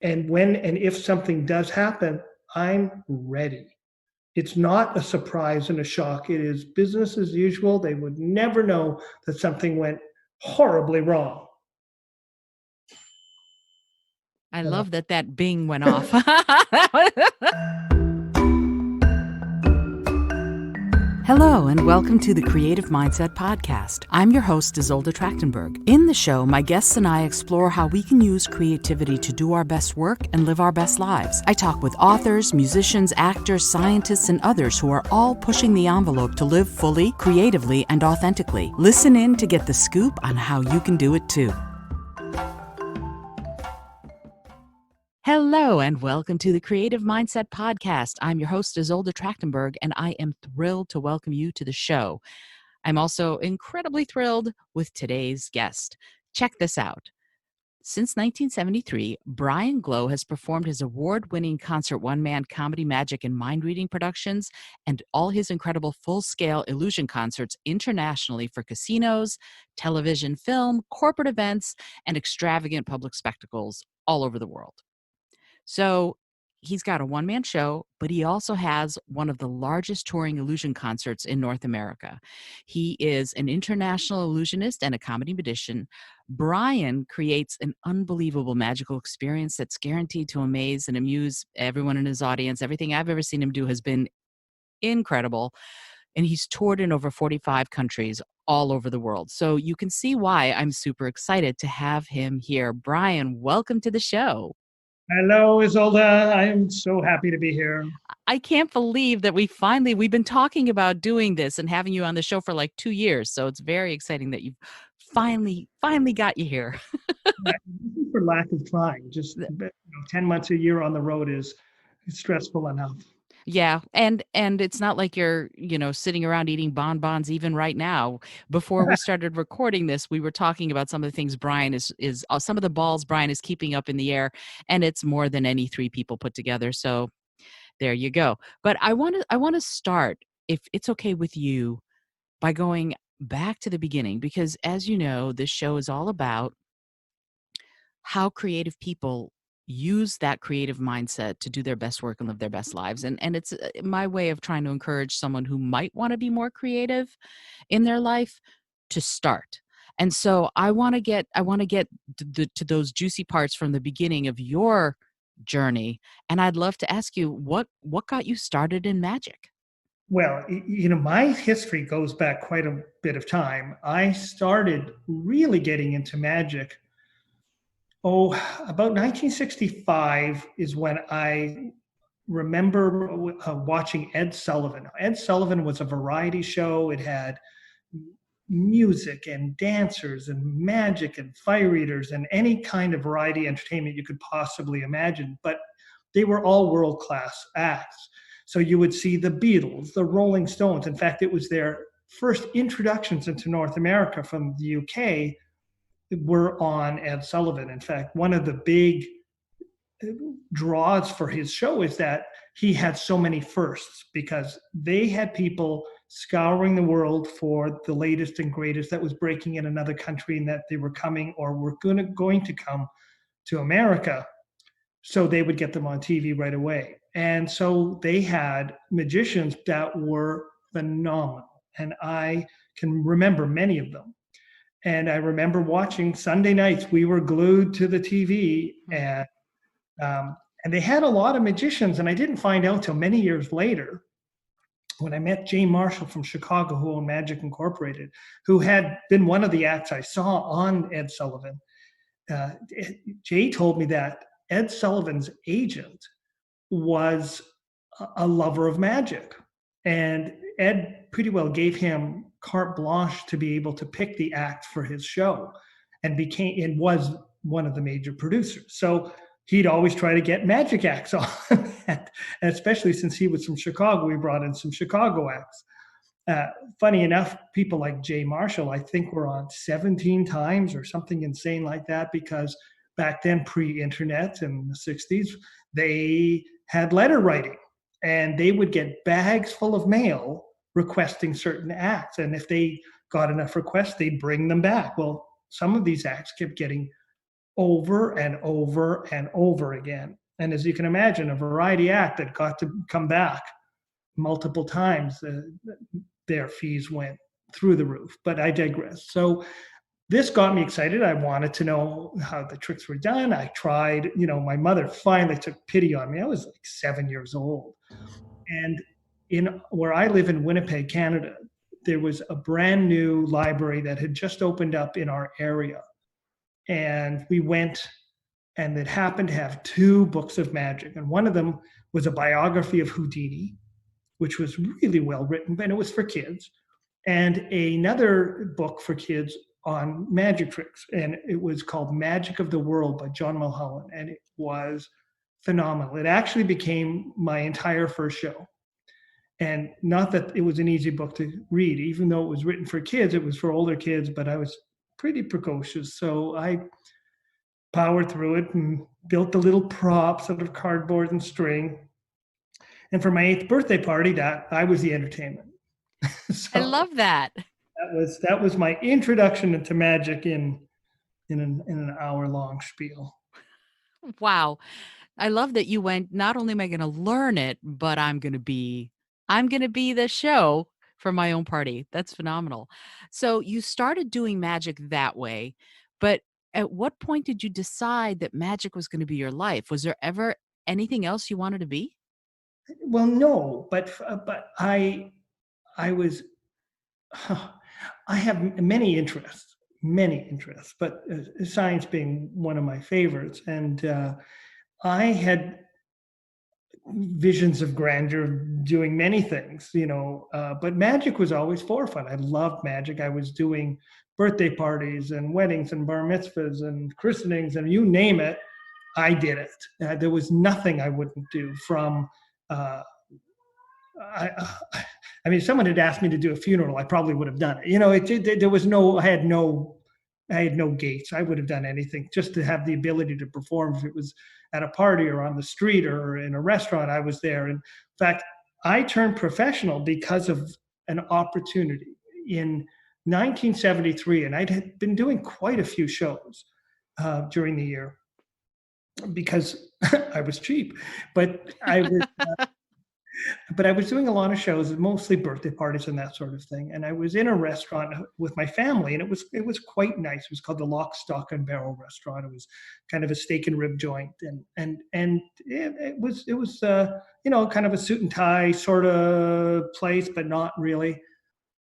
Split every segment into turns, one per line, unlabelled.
And when and if something does happen, I'm ready. It's not a surprise and a shock. It is business as usual. They would never know that something went horribly wrong.
I
Uh,
love that that bing went off. Hello, and welcome to the Creative Mindset Podcast. I'm your host, Isolde Trachtenberg. In the show, my guests and I explore how we can use creativity to do our best work and live our best lives. I talk with authors, musicians, actors, scientists, and others who are all pushing the envelope to live fully, creatively, and authentically. Listen in to get the scoop on how you can do it too. Hello, and welcome to the Creative Mindset Podcast. I'm your host, Isolde Trachtenberg, and I am thrilled to welcome you to the show. I'm also incredibly thrilled with today's guest. Check this out. Since 1973, Brian Glow has performed his award-winning concert one-man Comedy Magic and Mindreading productions and all his incredible full-scale illusion concerts internationally for casinos, television, film, corporate events, and extravagant public spectacles all over the world. So he's got a one-man show, but he also has one of the largest touring illusion concerts in North America. He is an international illusionist and a comedy magician. Brian creates an unbelievable magical experience that's guaranteed to amaze and amuse everyone in his audience. Everything I've ever seen him do has been incredible. And he's toured in over 45 countries all over the world. So you can see why I'm super excited to have him here. Brian, welcome to the show.
Hello, Isolde. I am so happy to be here.
I can't believe that we've been talking about doing this and having you on the show for like 2 years. So it's very exciting that you've finally got you here.
For lack of trying, just 10 months a year on the road is stressful enough.
Yeah, and it's not like you're, sitting around eating bonbons even right now. Before we started recording this, we were talking about some of the things Brian is some of the balls Brian is keeping up in the air, and it's more than any three people put together. So there you go. But I want to start, if it's okay with you, by going back to the beginning, because as you know, this show is all about how creative people use that creative mindset to do their best work and live their best lives. And it's my way of trying to encourage someone who might want to be more creative in their life to start. And so I want to get to those juicy parts from the beginning of your journey, and I'd love to ask you what got you started in magic.
Well, my history goes back quite a bit of time. I started really getting into magic. About 1965 is when I remember watching Ed Sullivan. Ed Sullivan was a variety show. It had music and dancers and magic and fire eaters and any kind of variety entertainment you could possibly imagine. But they were all world-class acts. So you would see the Beatles, the Rolling Stones. In fact, it was their first introductions into North America from the UK were on Ed Sullivan. In fact, one of the big draws for his show is that he had so many firsts because they had people scouring the world for the latest and greatest that was breaking in another country and that they were coming or were going to come to America. So they would get them on TV right away. And so they had magicians that were phenomenal. And I can remember many of them. And I remember watching Sunday nights, we were glued to the TV, and they had a lot of magicians. And I didn't find out till many years later when I met Jay Marshall from Chicago, who owned Magic Incorporated, who had been one of the acts I saw on Ed Sullivan. Jay told me that Ed Sullivan's agent was a lover of magic. And Ed pretty well gave him carte blanche to be able to pick the act for his show and was one of the major producers. So he'd always try to get magic acts on. And especially since he was from Chicago, we brought in some Chicago acts. Funny enough, people like Jay Marshall, I think, were on 17 times or something insane like that, because back then, pre-internet in the 60s, they had letter writing, and they would get bags full of mail requesting certain acts. And if they got enough requests, they'd bring them back. Well, some of these acts kept getting over and over and over again. And as you can imagine, a variety act that got to come back multiple times, their fees went through the roof. But I digress. So this got me excited. I wanted to know how the tricks were done. I tried, my mother finally took pity on me. I was like 7 years old. And in where I live in Winnipeg, Canada, there was a brand new library that had just opened up in our area. And we went, and it happened to have two books of magic. And one of them was a biography of Houdini, which was really well written, but it was for kids. And another book for kids on magic tricks. And it was called Magic of the World by John Mulholland. And it was phenomenal. It actually became my entire first show. And not that it was an easy book to read, even though it was written for kids, it was for older kids, but I was pretty precocious. So I powered through it and built the little props out of cardboard and string. And for my 8th birthday party, that I was the entertainment.
I love that.
That was my introduction into magic in an hour-long spiel.
Wow. I love that you went, not only am I going to learn it, but I'm going to be the show for my own party. That's phenomenal. So you started doing magic that way, but at what point did you decide that magic was going to be your life? Was there ever anything else you wanted to be?
Well, no, but I was I have many interests, but science being one of my favorites. And I had visions of grandeur doing many things, but magic was always forefront. I loved magic. I was doing birthday parties and weddings and bar mitzvahs and christenings and you name it, I did it. There was nothing I wouldn't do from uh, I, I mean, if someone had asked me to do a funeral, I probably would have done it. There was I had no gates. I would have done anything just to have the ability to perform. If it was at a party or on the street or in a restaurant, I was there. And in fact, I turned professional because of an opportunity in 1973, and I'd been doing quite a few shows during the year because I was cheap, but I was. But I was doing a lot of shows, mostly birthday parties and that sort of thing. And I was in a restaurant with my family, and it was quite nice. It was called the Lock, Stock, and Barrel Restaurant. It was kind of a steak and rib joint, and it was kind of a suit and tie sort of place, but not really.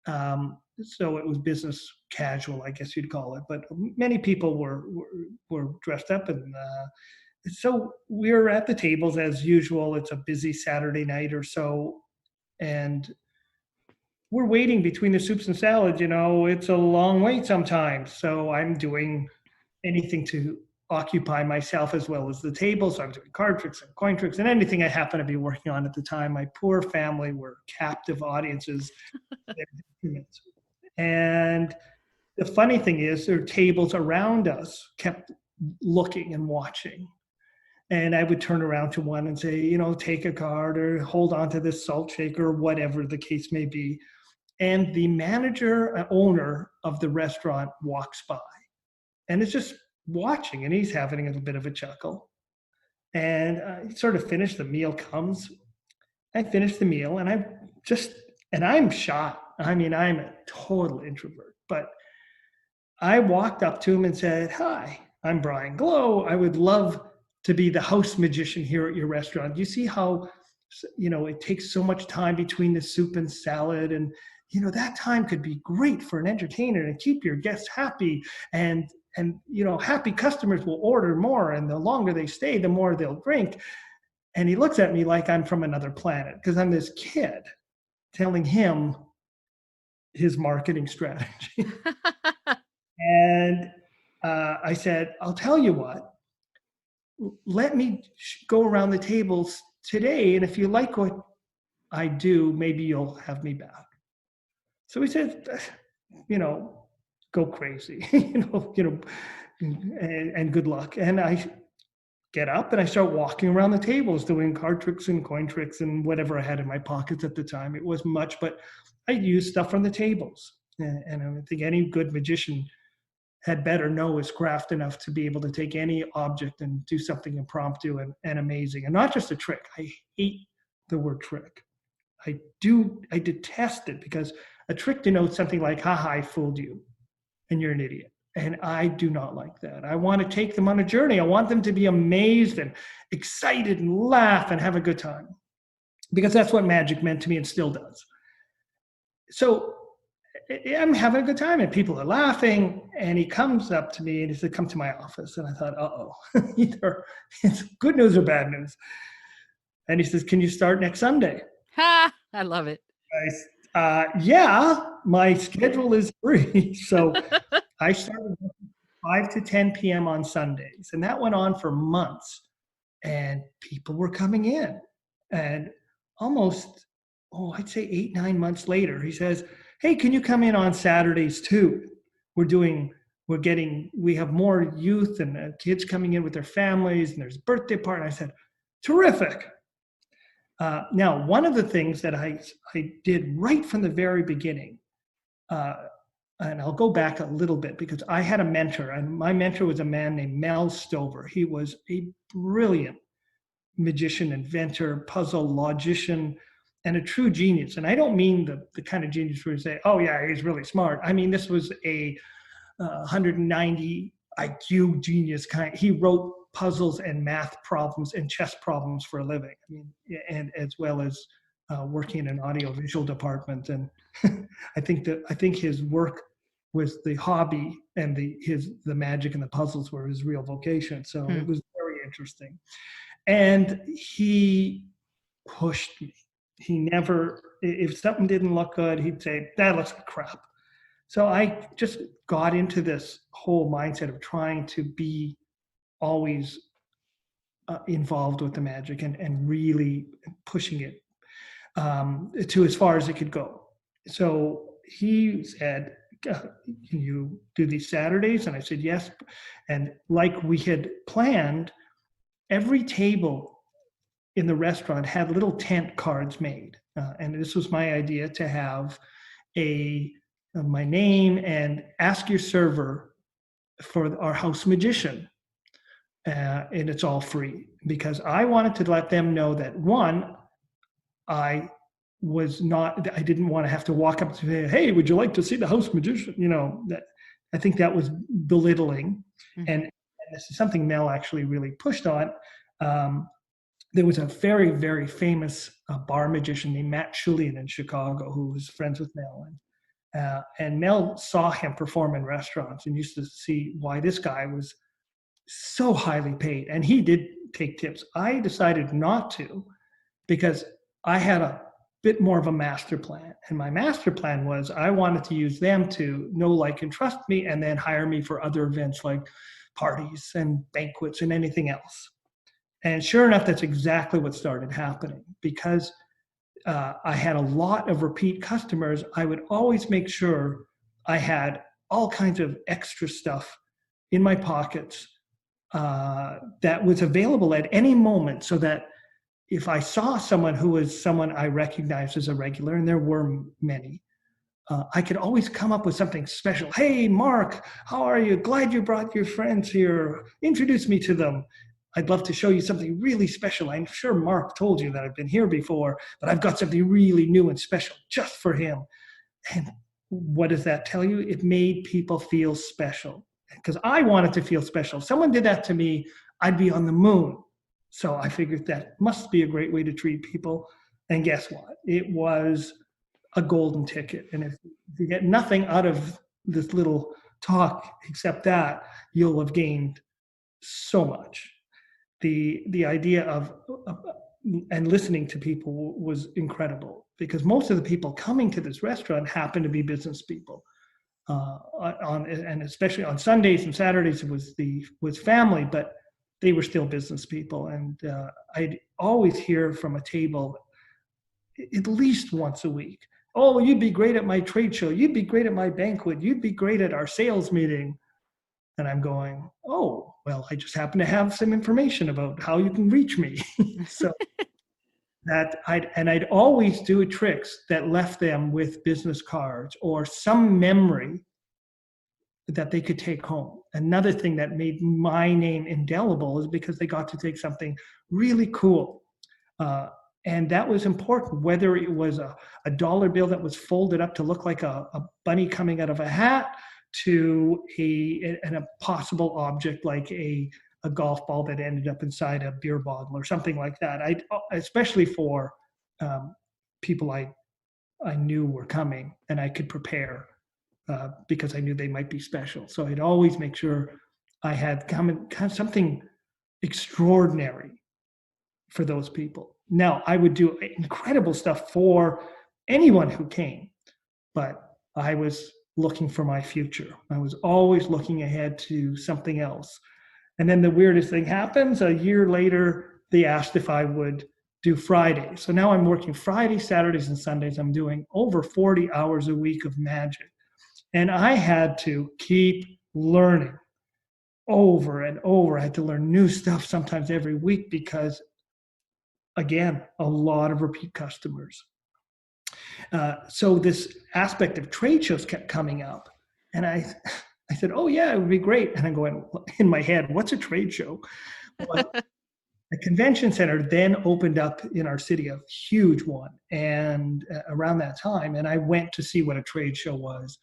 So it was business casual, I guess you'd call it. But many people were dressed up and. So we're at the tables as usual. It's a busy Saturday night or so, and we're waiting between the soups and salads. It's a long wait sometimes. So I'm doing anything to occupy myself as well as the table. So I'm doing card tricks and coin tricks and anything I happen to be working on at the time. My poor family were captive audiences. And the funny thing is, their tables around us kept looking and watching. And I would turn around to one and say, take a card or hold on to this salt shaker, or whatever the case may be. And the manager, owner of the restaurant walks by and is just watching, and he's having a bit of a chuckle. And I sort of finish, the meal comes. I finish the meal and I'm shy. I mean, I'm a total introvert, but I walked up to him and said, "Hi, I'm Brian Glow. I would love to be the house magician here at your restaurant. Do you see how, it takes so much time between the soup and salad, and, that time could be great for an entertainer and keep your guests happy. And, happy customers will order more, and the longer they stay, the more they'll drink." And he looks at me like I'm from another planet because I'm this kid telling him his marketing strategy. And I said, "I'll tell you what, let me go around the tables today, and if you like what I do, maybe you'll have me back." So he said, "Go crazy, and good luck." And I get up and I start walking around the tables doing card tricks and coin tricks and whatever I had in my pockets at the time. It was much, but I used stuff from the tables. And I think any good magician had better know his craft enough to be able to take any object and do something impromptu and amazing. And not just a trick. I hate the word trick. I detest it, because a trick denotes something like, haha, I fooled you and you're an idiot. And I do not like that. I want to take them on a journey. I want them to be amazed and excited and laugh and have a good time, because that's what magic meant to me and still does. So I'm having a good time and people are laughing, and he comes up to me and he said, come to my office. And I thought, either it's good news or bad news. And he says, can you start next Sunday?
Ha! I love it.
Yeah, my schedule is free. So I started 5 to 10 p.m. on Sundays, and that went on for months. And people were coming in, and almost, I'd say 8, 9 months later, he says, hey, can you come in on Saturdays too? We have more youth and kids coming in with their families, and there's a birthday party. And I said, terrific. Now, one of the things that I did right from the very beginning, and I'll go back a little bit, because I had a mentor, and my mentor was a man named Mel Stover. He was a brilliant magician, inventor, puzzle logician, and a true genius. And I don't mean the kind of genius where you say, oh yeah, he's really smart. I mean, this was a 190 IQ genius kind. He wrote puzzles and math problems and chess problems for a living. I mean, and as well as working in an audiovisual department. And I think his work was the hobby, and the magic and the puzzles were his real vocation. So it was very interesting. And he pushed me. He never, if something didn't look good, he'd say, that looks like crap. So I just got into this whole mindset of trying to be always involved with the magic and really pushing it to as far as it could go. So he said, can you do these Saturdays? And I said, yes. And like we had planned, every table in the restaurant had little tent cards made. And this was my idea, to have my name and ask your server for our house magician. And it's all free, because I wanted to let them know that, one, I didn't want to have to walk up to say, hey, would you like to see the house magician? That I think that was belittling. Mm-hmm. And this is something Mel actually really pushed on. There was a very, very famous bar magician named Matt Schulian in Chicago, who was friends with Mel. And Mel saw him perform in restaurants and used to see why this guy was so highly paid. And he did take tips. I decided not to, because I had a bit more of a master plan. And my master plan was, I wanted to use them to know, like, and trust me, and then hire me for other events like parties and banquets and anything else. And sure enough, that's exactly what started happening. Because I had a lot of repeat customers, I would always make sure I had all kinds of extra stuff in my pockets that was available at any moment, so that if I saw someone who was someone I recognized as a regular, and there were many, I could always come up with something special. Hey, Mark, how are you? Glad you brought your friends here. Introduce me to them. I'd love to show you something really special. I'm sure Mark told you that I've been here before, but I've got something really new and special just for him. And what does that tell you? It made people feel special, because I wanted to feel special. If someone did that to me, I'd be on the moon. So I figured that must be a great way to treat people. And guess what? It was a golden ticket. And if you get nothing out of this little talk except that, you'll have gained so much. The idea of and listening to people was incredible, because most of the people coming to this restaurant happened to be business people. And especially on Sundays and Saturdays, it was family, but they were still business people. And I'd always hear from a table at least once a week, oh, you'd be great at my trade show. You'd be great at my banquet. You'd be great at our sales meeting. And I'm going, oh, well, I just happen to have some information about how you can reach me. So I'd always do tricks that left them with business cards or some memory that they could take home. Another thing that made my name indelible is because they got to take something really cool. Uh, and that was important, whether it was a dollar bill that was folded up to look like a bunny coming out of a hat, to a possible object like a golf ball that ended up inside a beer bottle or something like that. Especially for people I knew were coming and I could prepare because I knew they might be special. So I'd always make sure I had something extraordinary for those people. Now, I would do incredible stuff for anyone who came, but I was looking for my future. I was always looking ahead to something else. And then the weirdest thing happens. A year later, they asked if I would do Fridays. So now I'm working Fridays, Saturdays, and Sundays. I'm doing over 40 hours a week of magic. And I had to keep learning over and over. I had to learn new stuff sometimes every week because, again, a lot of repeat customers. So this aspect of trade shows kept coming up. And I said, oh, yeah, it would be great. And I'm going in my head, what's a trade show? Well, a convention center then opened up in our city, a huge one, and around that time. And I went to see what a trade show was.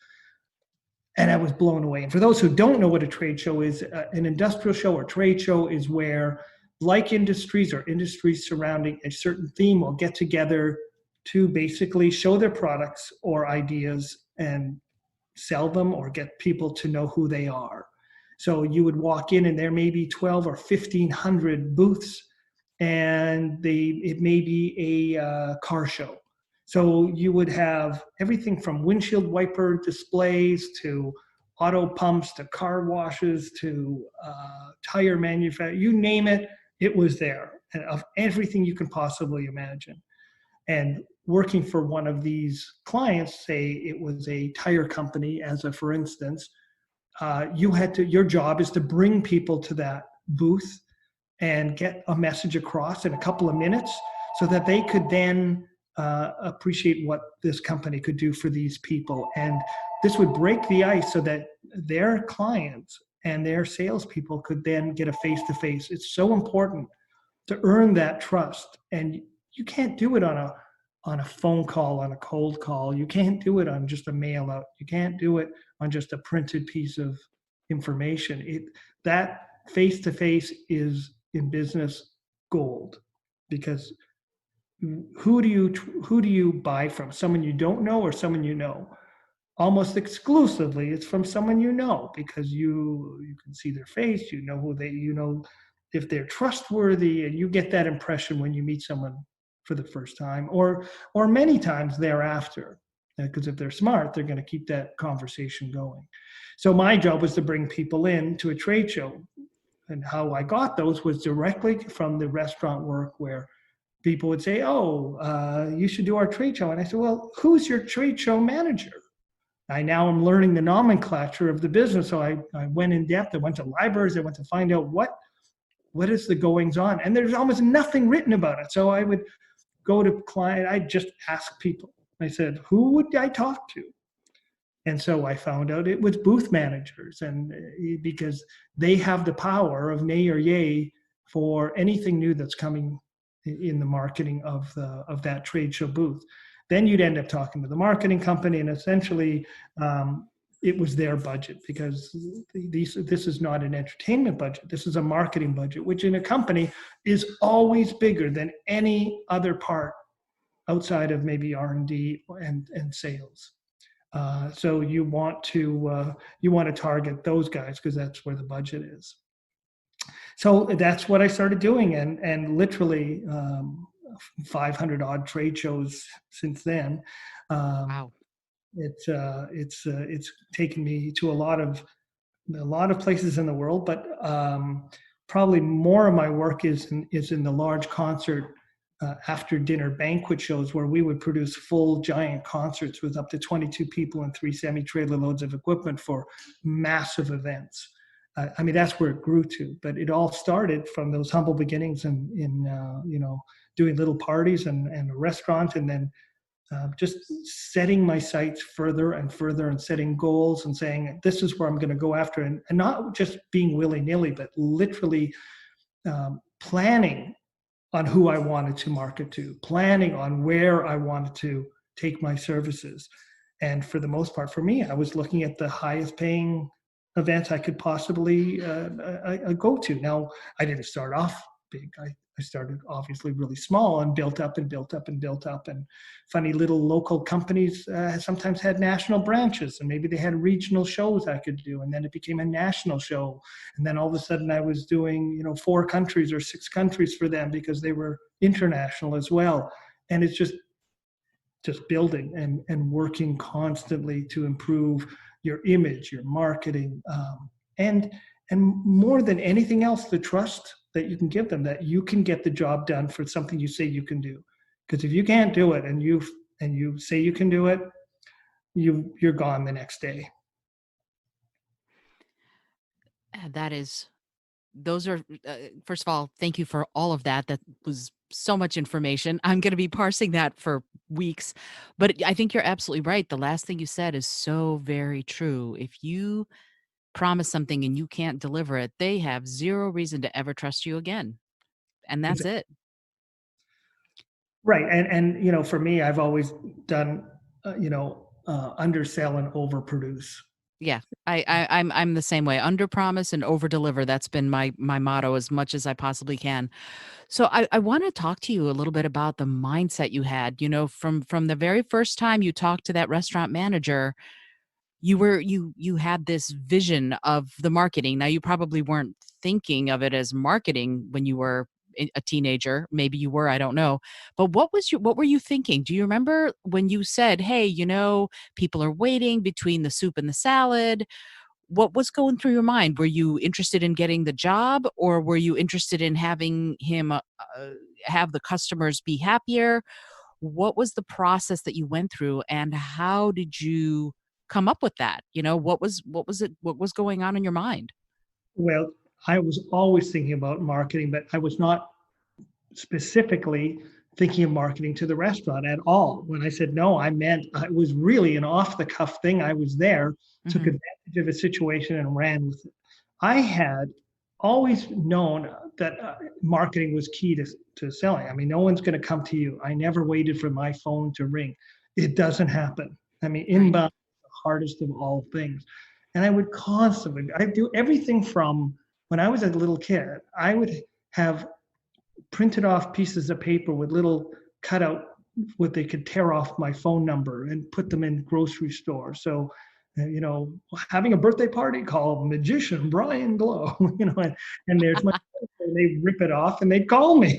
And I was blown away. And for those who don't know what a trade show is, an industrial show or trade show is where like industries or industries surrounding a certain theme will get together to basically show their products or ideas and sell them or get people to know who they are. So you would walk in and there may be 12 or 1,500 booths, and it may be a car show. So you would have everything from windshield wiper displays to auto pumps to car washes to tire manufacturer, you name it, it was there, and of everything you can possibly imagine. And working for one of these clients, say it was a tire company, as a for instance, your job is to bring people to that booth and get a message across in a couple of minutes so that they could then appreciate what this company could do for these people. And this would break the ice so that their clients and their salespeople could then get a face-to-face. It's so important to earn that trust. And you can't do it on a phone call, on a cold call. You can't do it on just a mail out. You can't do it on just a printed piece of information. That face-to-face is in business gold, because who do you buy from? Someone you don't know or someone you know? Almost exclusively, it's from someone you know, because you can see their face, you know if they're trustworthy, and you get that impression when you meet someone for the first time, or many times thereafter, because if they're smart, they're going to keep that conversation going. So my job was to bring people in to a trade show, and how I got those was directly from the restaurant work, where people would say, oh, you should do our trade show. And I said, well, who's your trade show manager? I now am learning the nomenclature of the business. So I went in depth. I went to libraries. I went to find out what is the goings on. And there's almost nothing written about it. So I would go to client. I'd just ask people. I said, who would I talk to? And so I found out it was booth managers, and because they have the power of nay or yay for anything new that's coming in the marketing of that trade show booth. Then you'd end up talking to the marketing company, and essentially it was their budget, because this is not an entertainment budget. This is a marketing budget, which in a company is always bigger than any other part outside of maybe R&D and sales. So you want to target those guys, because that's where the budget is. So that's what I started doing, and literally 500 odd trade shows since then.
Wow.
It's taken me to a lot of places in the world, but probably more of my work is in the large concert after dinner banquet shows, where we would produce full giant concerts with up to 22 people and 3 semi-trailer loads of equipment for massive events. I mean, that's where it grew to, but it all started from those humble beginnings in doing little parties and a restaurant, and then just setting my sights further and further and setting goals and saying, this is where I'm going to go after, and not just being willy-nilly, but literally planning on who I wanted to market to, planning on where I wanted to take my services. And for the most part, for me, I was looking at the highest paying events I could possibly go to. Now, I didn't start off big. I started obviously really small and built up and built up and built up. And funny little local companies sometimes had national branches, and maybe they had regional shows I could do. And then it became a national show. And then all of a sudden I was doing, 4 countries or 6 countries for them because they were international as well. And it's just building and working constantly to improve your image, your marketing, and more than anything else, the trust that you can give them, that you can get the job done for something you say you can do. Because if you can't do it and you say you can do it, you're gone the next day.
Those are, first of all, thank you for all of that. That was so much information. I'm going to be parsing that for weeks, but I think you're absolutely right. The last thing you said is so very true. If you promise something and you can't deliver it, they have zero reason to ever trust you again. And that's it.
Right. And for me, I've always done, undersell and overproduce.
Yeah, I'm the same way. Under promise and over deliver. That's been my motto as much as I possibly can. So I want to talk to you a little bit about the mindset you had. From the very first time you talked to that restaurant manager, you had this vision of the marketing. Now, you probably weren't thinking of it as marketing when you were a teenager. Maybe you were, I don't know. But what were you thinking? Do you remember when you said, "Hey, people are waiting between the soup and the salad"? What was going through your mind? Were you interested in getting the job, or were you interested in having him have the customers be happier? What was the process that you went through, and how did you come up with that? What was going on in your mind?
Well, I was always thinking about marketing, but I was not specifically thinking of marketing to the restaurant at all. When I said no, I meant it was really an off the cuff thing. I was there, took
Mhm.
advantage of a situation and ran with it. I had always known that marketing was key to selling. I mean, no one's going to come to you. I never waited for my phone to ring. It doesn't happen. I mean,
Right.
inbound is the hardest of all things. And I do everything from when I was a little kid, I would have printed off pieces of paper with little cutout what they could tear off my phone number and put them in grocery stores. So, having a birthday party called Magician Brian Glow, and there's my, they rip it off and they call me,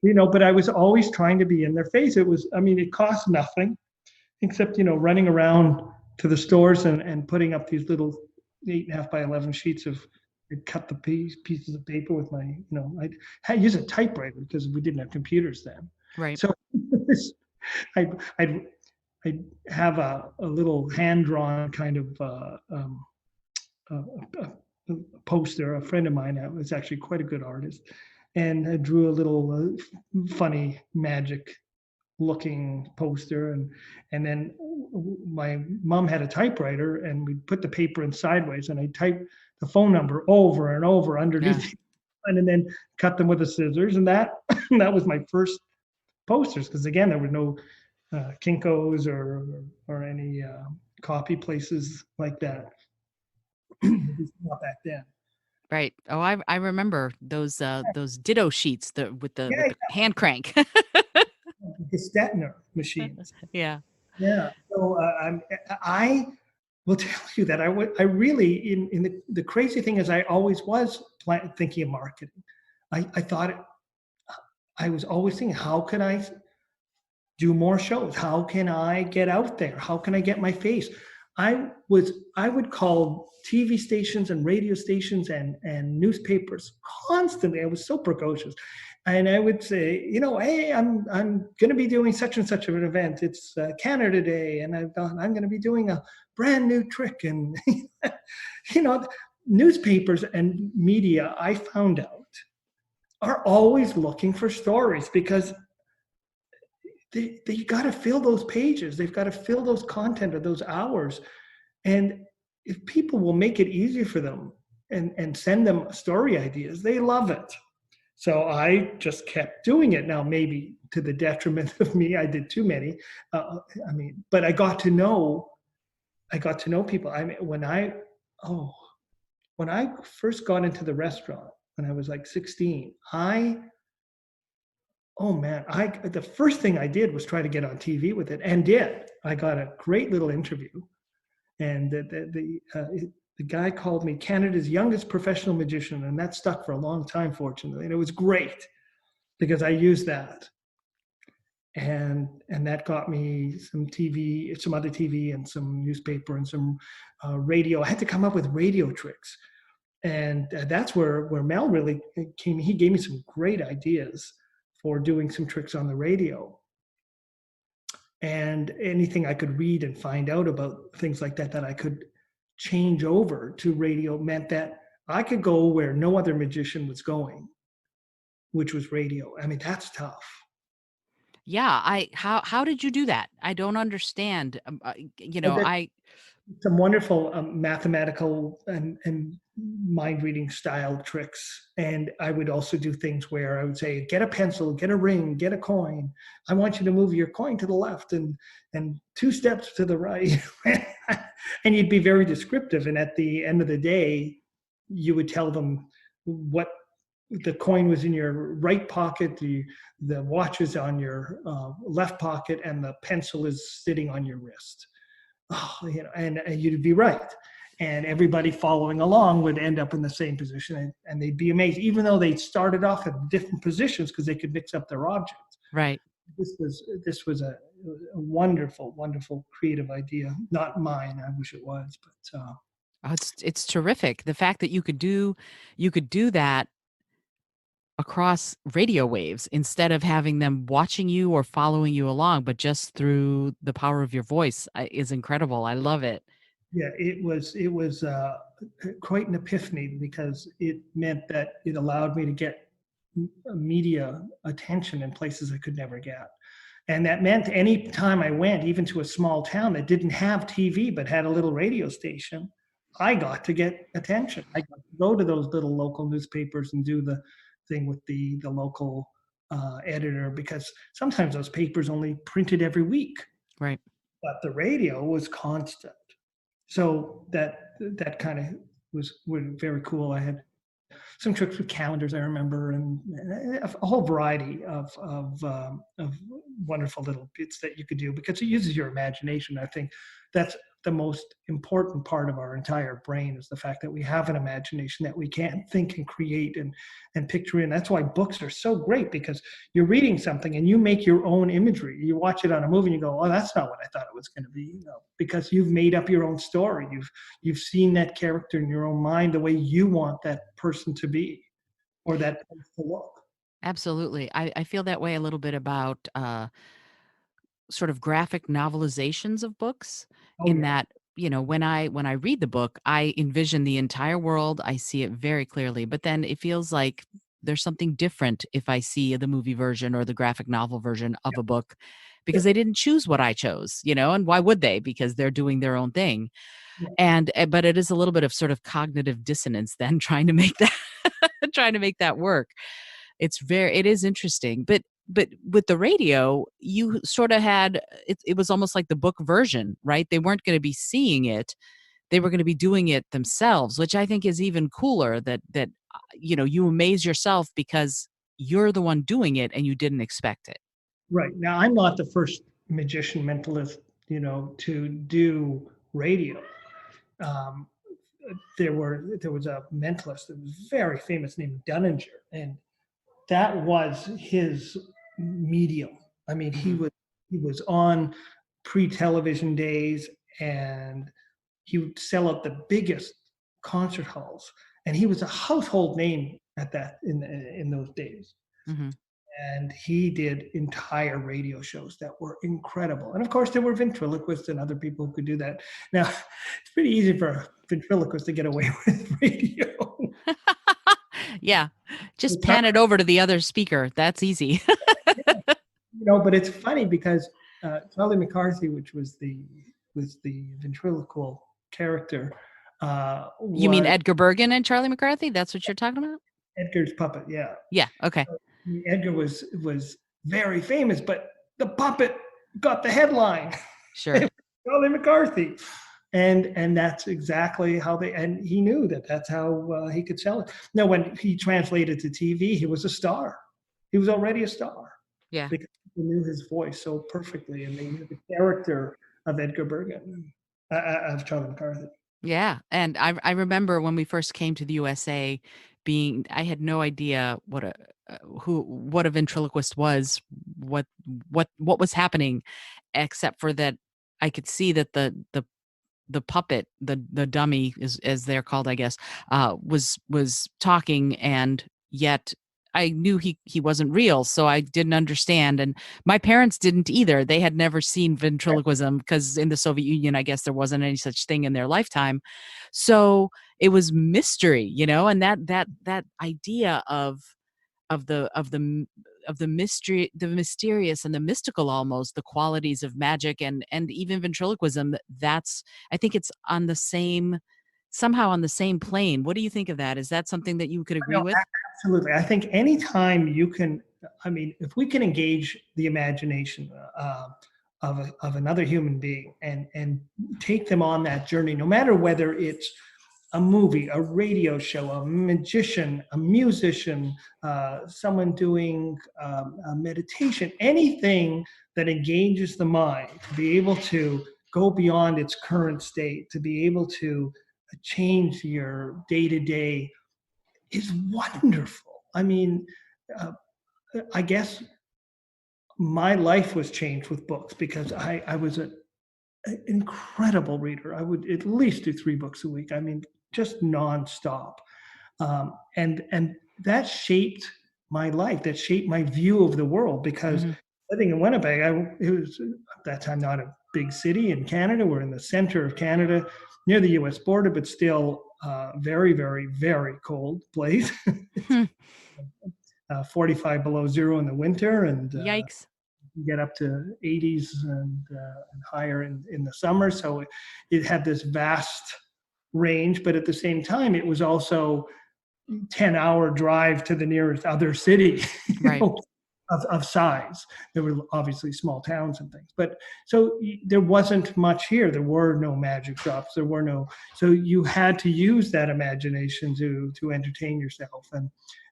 but I was always trying to be in their face. It cost nothing except, running around to the stores and putting up these little 8.5 by 11 sheets of, I'd cut the pieces of paper with my, I'd use a typewriter because we didn't have computers then.
Right.
So I'd, I'd, I'd have a little hand-drawn kind of poster. A friend of mine was actually quite a good artist, and I drew a little funny magic looking poster, and then my mom had a typewriter, and we put the paper in sideways, and I typed the phone number over and over underneath,
Yeah.
and then cut them with the scissors, and that that was my first posters, because again there were no Kinkos or any copy places like that. Not back then.
Right. Oh, I remember those ditto sheets with
Yeah,
the hand crank.
the Stetner machines.
Yeah.
Yeah. So I will tell you that I really, in the crazy thing is, I always was thinking of marketing. I thought I was always thinking, how can I do more shows? How can I get out there? How can I get my face? I would call TV stations and radio stations and newspapers constantly. I was so precocious. And I would say, hey, I'm going to be doing such and such of an event. It's Canada Day, and I'm going to be doing a brand new trick. And newspapers and media, I found out, are always looking for stories, because they got to fill those pages. They've got to fill those content of those hours. And if people will make it easier for them and send them story ideas, they love it. So I just kept doing it. Now, maybe to the detriment of me, I did too many. But I got to know people. I mean, when I first got into the restaurant, when I was like 16, the first thing I did was try to get on TV with it, and did. I got a great little interview, and the guy called me Canada's youngest professional magician, and that stuck for a long time, fortunately. And it was great because I used that, and that got me some TV, some other TV, and some newspaper, and some radio. I had to come up with radio tricks, and that's where Mel really came. He gave me some great ideas for doing some tricks on the radio. And anything I could read and find out about things like that I could change over to radio meant that I could go where no other magician was going, which was radio. I mean, that's tough.
Yeah, how did you do that? I don't understand.
Some wonderful mathematical and mind reading style tricks. And I would also do things where I would say, get a pencil, get a ring, get a coin. I want you to move your coin to the left and 2 steps to the right. And you'd be very descriptive. And at the end of the day, you would tell them what the coin was in your right pocket, the watch is on your left pocket, and the pencil is sitting on your wrist. And you'd be right. And everybody following along would end up in the same position, and they'd be amazed, even though they started off at different positions because they could mix up their objects.
Right.
This was a wonderful, wonderful creative idea. Not mine. I wish it was, but
it's terrific. The fact that you could do that across radio waves instead of having them watching you or following you along, but just through the power of your voice is incredible. I love it.
Yeah, it was quite an epiphany because it meant that it allowed me to get media attention in places I could never get. And that meant any time I went, even to a small town that didn't have TV but had a little radio station, I got to get attention. I got to go to those little local newspapers and do the thing with the local editor, because sometimes those papers only printed every week.
Right.
But the radio was constant. So that kind of was very cool. I had some tricks with calendars, I remember, and a whole variety of wonderful little bits that you could do because it uses your imagination. I think that's the most important part of our entire brain, is the fact that we have an imagination that we can think and create and picture in. That's why books are so great, because you're reading something and you make your own imagery. You watch it on a movie and you go, oh, that's not what I thought it was going to be, because you've made up your own story. You've seen that character in your own mind the way you want that person to be or that place to look.
Absolutely. I feel that way a little bit about sort of graphic novelizations of books, that, when I read the book, I envision the entire world. I see it very clearly, but then it feels like there's something different if I see the movie version or the graphic novel version of a book, because they didn't choose what I chose, and why would they? Because they're doing their own thing. But it is a little bit of sort of cognitive dissonance then trying to make that work. It is interesting, but with the radio, you sort of had it was almost like the book version, right? They weren't going to be seeing it. They were going to be doing it themselves, which I think is even cooler, that you amaze yourself because you're the one doing it and you didn't expect it.
Right. Now, I'm not the first magician mentalist, to do radio. There was a mentalist that was very famous named Dunninger, and that was his medium. I mean, he was on pre-television days, and he would sell out the biggest concert halls, and he was a household name at that in those days.
Mm-hmm.
And he did entire radio shows that were incredible. And of course, there were ventriloquists and other people who could do that. Now, it's pretty easy for a ventriloquist to get away with radio.
Yeah, just pan it over to the other speaker. That's easy.
But it's funny because Charlie McCarthy, which was the ventriloquial character,
You mean
was
Edgar Bergen and Charlie McCarthy? That's what you're talking about?
Edgar's puppet. Yeah,
Yeah. Okay.
Edgar was very famous, but the puppet got the headline.
Sure.
Charlie McCarthy, and that's exactly how and he knew that that's how he could sell it. Now, when he translated to TV, he was a star. He was already a star
Yeah.
because people knew his voice so perfectly, and they knew the character of Edgar Bergen, of Charlie McCarthy.
Yeah. And I remember when we first came to the USA, I had no idea what a ventriloquist was, what what was happening, except for that I could see that the puppet, the dummy, is as they're called, I guess, was talking, and yet I knew he wasn't real, so I didn't understand, and my parents didn't either. They had never seen ventriloquism because in the Soviet Union, I guess there wasn't any such thing in their lifetime. So it was mystery, and that idea of the mystery, the mysterious and the mystical, almost the qualities of magic and even ventriloquism. That's, I think it's somehow on the same plane. What do you think of that? Is that something that you could agree
No,
with?
absolutely. I think anytime you can, if we can engage the imagination of another human being and take them on that journey, no matter whether it's a movie, a radio show, a magician, a musician, someone doing a meditation, anything that engages the mind to be able to go beyond its current state, to be able to change your day to day is wonderful. Uh, I guess my life was changed with books because I was an incredible reader. I would at least do 3 books a week. Just nonstop. And that shaped my life. That shaped my view of the world because
Hmm.
living in Winnipeg, it was at that time not a big city in Canada. We're in the center of Canada, near the U.S. border, but still very, very, very cold place. It's
Hmm.
45 below zero in the winter, and
Yikes.
get up to 80s and higher in the summer. So it had this vast range, but at the same time, it was also 10-hour drive to the nearest other city,
Right.
of size. There were obviously small towns and things, but so there wasn't much here. There were no magic shops. There were no, so you had to use that imagination to entertain yourself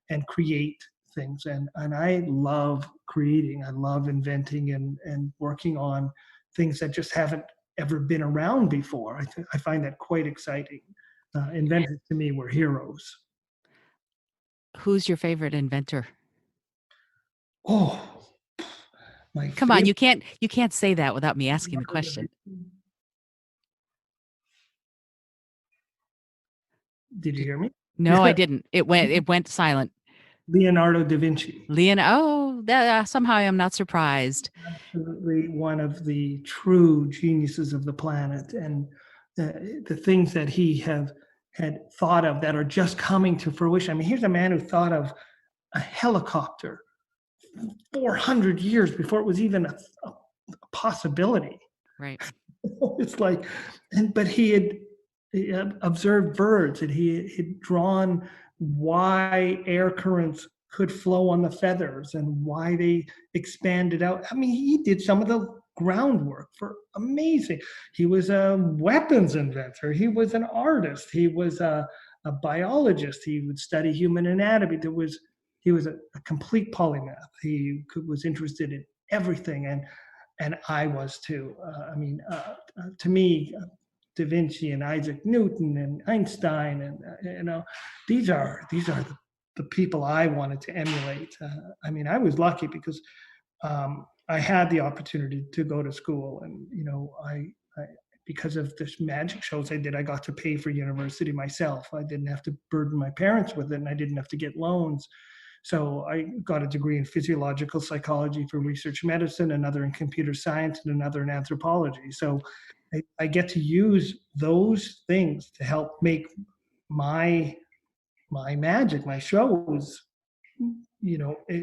and create things. And I love creating. I love inventing and working on things that just haven't ever been around before. I find that quite exciting. Inventors to me were heroes.
Who's your favorite inventor?
Oh, my
Come on,
favorite.
you can't say that without me asking the question.
Did you hear me?
No, I didn't. It went silent.
Leonardo da Vinci.
Oh, somehow I'm not surprised.
Absolutely one of the true geniuses of the planet. And the things that he had thought of that are just coming to fruition. Here's a man who thought of a helicopter 400 years before it was even a possibility.
Right.
It's like, but he had observed birds, and he had drawn why air currents could flow on the feathers and why they expanded out. He did some of the groundwork for amazing. He was a weapons inventor. He was an artist. He was a biologist. He would study human anatomy. He was a complete polymath. Was interested in everything, and I was too. To me, Da Vinci and Isaac Newton and Einstein, and these are the people I wanted to emulate. I was lucky because I had the opportunity to go to school, and I because of the magic shows I did, I got to pay for university myself. I didn't have to burden my parents with it, and I didn't have to get loans. So I got a degree in physiological psychology for research medicine, another in computer science, and another in anthropology. So I get to use those things to help make my magic, my shows,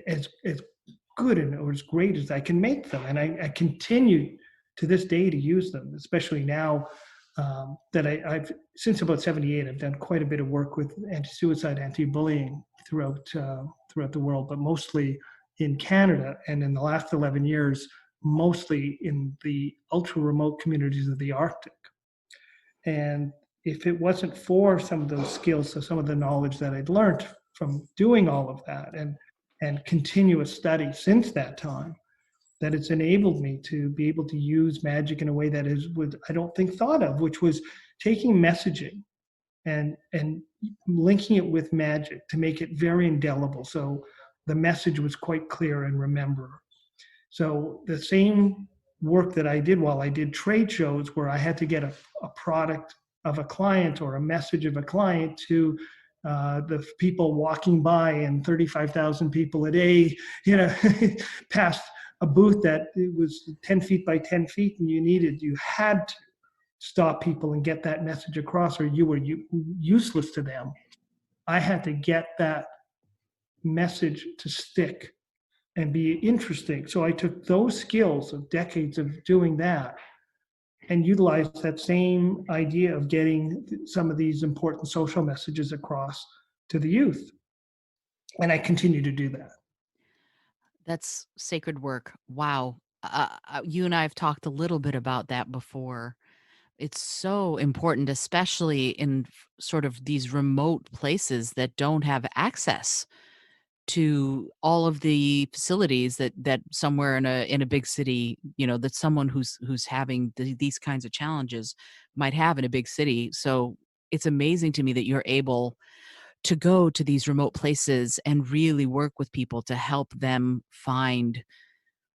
as good and or as great as I can make them. And I continue to this day to use them, especially now that I've, since about 78, I've done quite a bit of work with anti-suicide, anti-bullying throughout the world, but mostly in Canada. And in the last 11 years, mostly in the ultra remote communities of the Arctic. And if it wasn't for some of those skills, so some of the knowledge that I'd learned from doing all of that and continuous study since that time, that it's enabled me to be able to use magic in a way that is was I don't think thought of, which was taking messaging and linking it with magic to make it very indelible. So the message was quite clear and remember. So the same work that I did while I did trade shows where I had to get a product of a client or a message of a client to the people walking by and 35,000 people a day, past a booth that it was 10 feet by 10 feet and you had to stop people and get that message across or you were useless to them. I had to get that message to stick and be interesting. So I took those skills of decades of doing that and utilized that same idea of getting some of these important social messages across to the youth. And I continue to do that.
That's sacred work. Wow. You and I have talked a little bit about that before. It's so important, especially in sort of these remote places that don't have access to all of the facilities that somewhere in a big city, that someone who's having these kinds of challenges might have in a big city. So it's amazing to me that you're able to go to these remote places and really work with people to help them find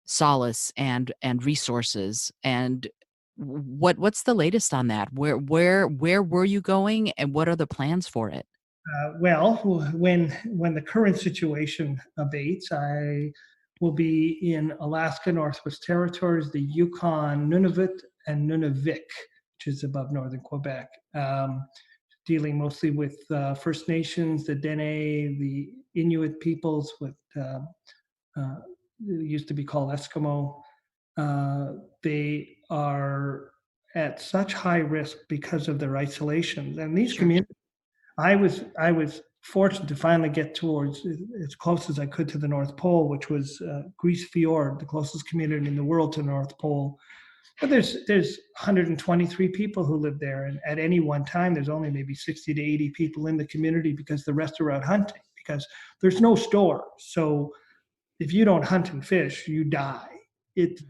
solace and resources. And what's the latest on that? Where were you going, and what are the plans for it?
Well, when the current situation abates, I will be in Alaska, Northwest Territories, the Yukon, Nunavut, and Nunavik, which is above northern Quebec, dealing mostly with First Nations, the Dene, the Inuit peoples, with used to be called Eskimo. They are at such high risk because of their isolation, and these
Sure.
communities. I was fortunate to finally get towards as close as I could to the North Pole, which was Grise Fiord, the closest community in the world to the North Pole. But there's 123 people who live there, and at any one time, there's only maybe 60 to 80 people in the community because the rest are out hunting because there's no store. So if you don't hunt and fish, you die. It's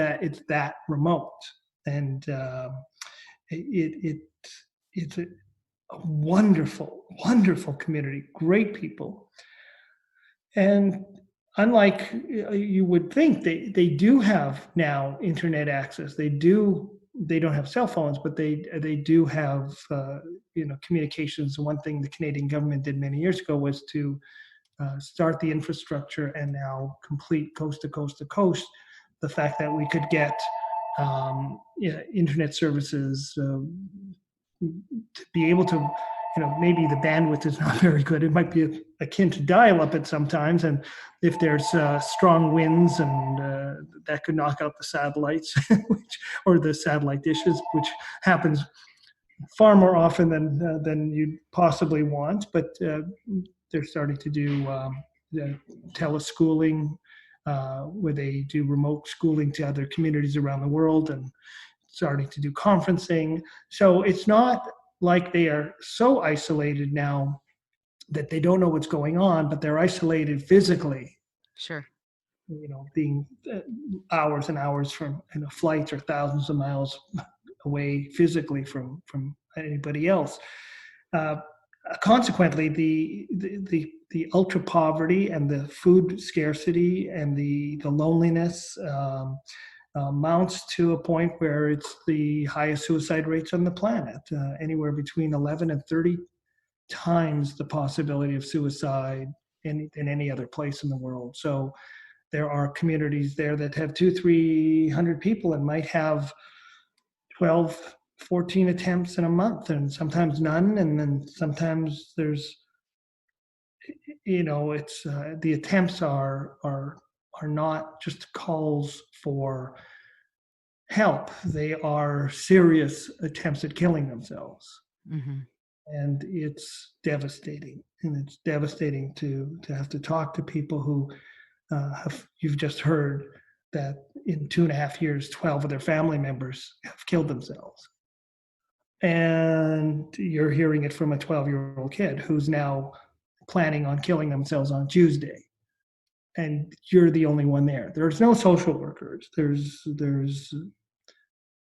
that remote, and it's a wonderful, wonderful community, great people. And unlike you would think, they do have now internet access. They don't have cell phones, but they do have communications. One thing the Canadian government did many years ago was to start the infrastructure and now complete coast to coast to coast. The fact that we could get internet services to be able to, maybe the bandwidth is not very good. It might be akin to dial-up at sometimes, and if there's strong winds, and that could knock out the satellites, or the satellite dishes, which happens far more often than you'd possibly want. But they're starting to do teleschooling, where they do remote schooling to other communities around the world, and starting to do conferencing. So it's not like they are so isolated now that they don't know what's going on, but they're isolated physically,
Sure.
being hours and hours from flights or thousands of miles away physically from anybody else. Consequently, the ultra poverty and the food scarcity and the loneliness mounts to a point where it's the highest suicide rates on the planet, anywhere between 11 and 30 times the possibility of suicide in any other place in the world. So there are communities there that have 200-300 people and might have 12, 14 attempts in a month, and sometimes none, and then sometimes it's the attempts are not just calls for help. They are serious attempts at killing themselves.
Hmm.
And it's devastating. And it's devastating to have to talk to people who you've just heard that in 2.5 years, 12 of their family members have killed themselves. And you're hearing it from a 12-year-old kid who's now planning on killing themselves on Tuesday. And you're the only one there. There's no social workers. There's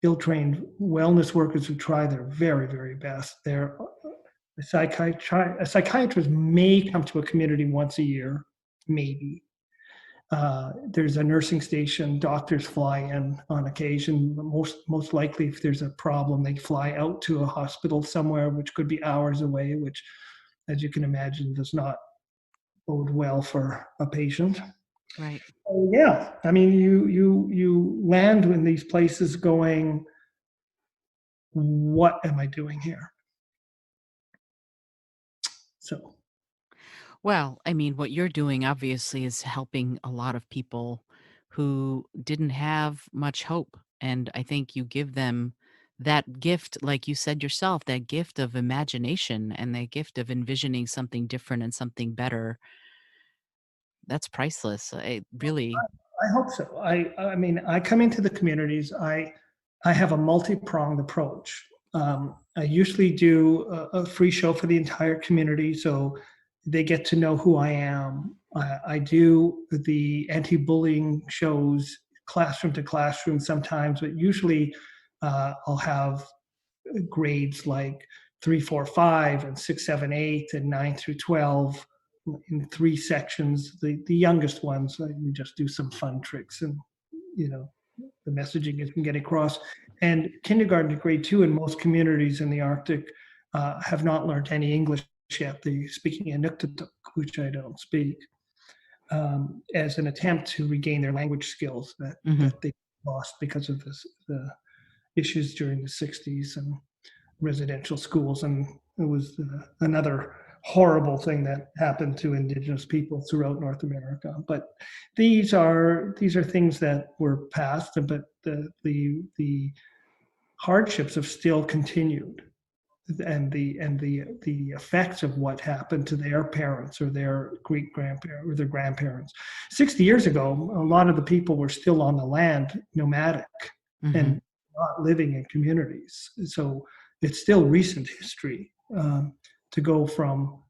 ill-trained wellness workers who try their very, very best. A psychiatrist may come to a community once a year, maybe. There's a nursing station. Doctors fly in on occasion. Most likely, if there's a problem, they fly out to a hospital somewhere, which could be hours away, which, as you can imagine, does not bode well for a patient.
Right.
So, yeah, I mean, you land in these places going, what am I doing here? So,
Well, I mean, what you're doing obviously is helping a lot of people who didn't have much hope. And I think you give them that gift, like you said yourself, that gift of imagination and that gift of envisioning something different and something better. That's priceless. I really.
I hope so. I mean, I come into the communities. I have a multi-pronged approach. I usually do a free show for the entire community, so they get to know who I am. I do the anti-bullying shows, classroom to classroom sometimes, but usually I'll have grades like 3, 4, 5, and 6, 7, 8, and 9 through 12 in 3 sections. The youngest ones, we just do some fun tricks, and you know the messaging isn't getting across. And kindergarten to grade 2 in most communities in the Arctic have not learned any English yet. They're speaking Inuktitut, which I don't speak, as an attempt to regain their language skills
Mhm.
that they lost because of the issues during the 60s and residential schools. And it was another horrible thing that happened to Indigenous people throughout North America. But these are things that were past, but the hardships have still continued, and the effects of what happened to their parents or their great grandparents or their grandparents. 60 years ago, a lot of the people were still on the land, nomadic,
Mhm.
and not living in communities. So it's still recent history, to go from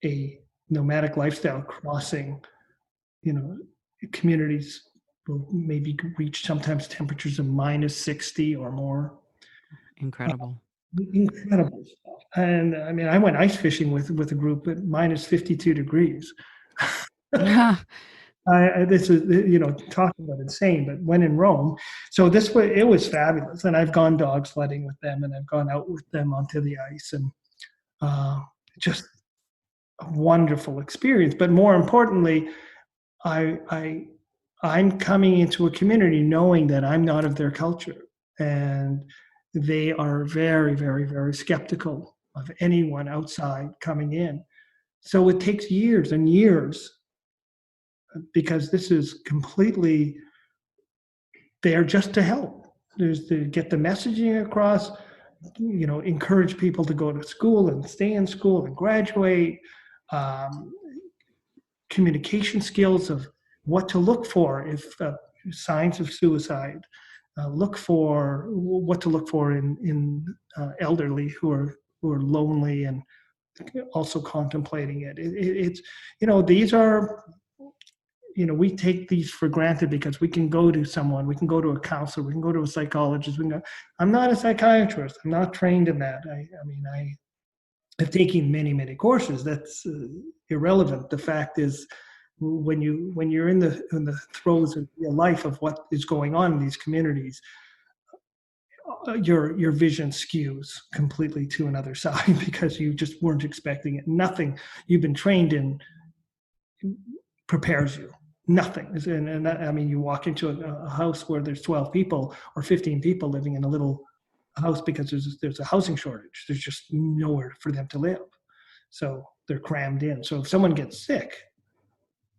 a nomadic lifestyle crossing, you know, communities will maybe reach sometimes temperatures of -60 or more.
Incredible.
Incredible stuff. And I mean, I went ice fishing with a group at -52 degrees. This is, talk about insane, but when in Rome. So it was fabulous. And I've gone dog sledding with them, and I've gone out with them onto the ice, and uh, just a wonderful experience. But more importantly, I, I, I'm coming into a community knowing that I'm not of their culture, and they are very, very, very skeptical of anyone outside coming in. So it takes years and years, because this is completely there just to help. There's to get the messaging across, encourage people to go to school and stay in school and graduate, um, communication skills of what to look for if signs of suicide, look for what to look for in elderly who are lonely and also contemplating it. It's these are we take these for granted because we can go to someone, we can go to a counselor, we can go to a psychologist. I'm not a psychiatrist. I'm not trained in that. I mean, I have taken many, many courses. That's irrelevant. The fact is, when you're in the throes of your life of what is going on in these communities, your vision skews completely to another side because you just weren't expecting it. Nothing you've been trained in prepares you. Nothing. And I mean, you walk into a house where there's 12 people or 15 people living in a little house because there's a housing shortage. There's just nowhere for them to live. So they're crammed in. So if someone gets sick,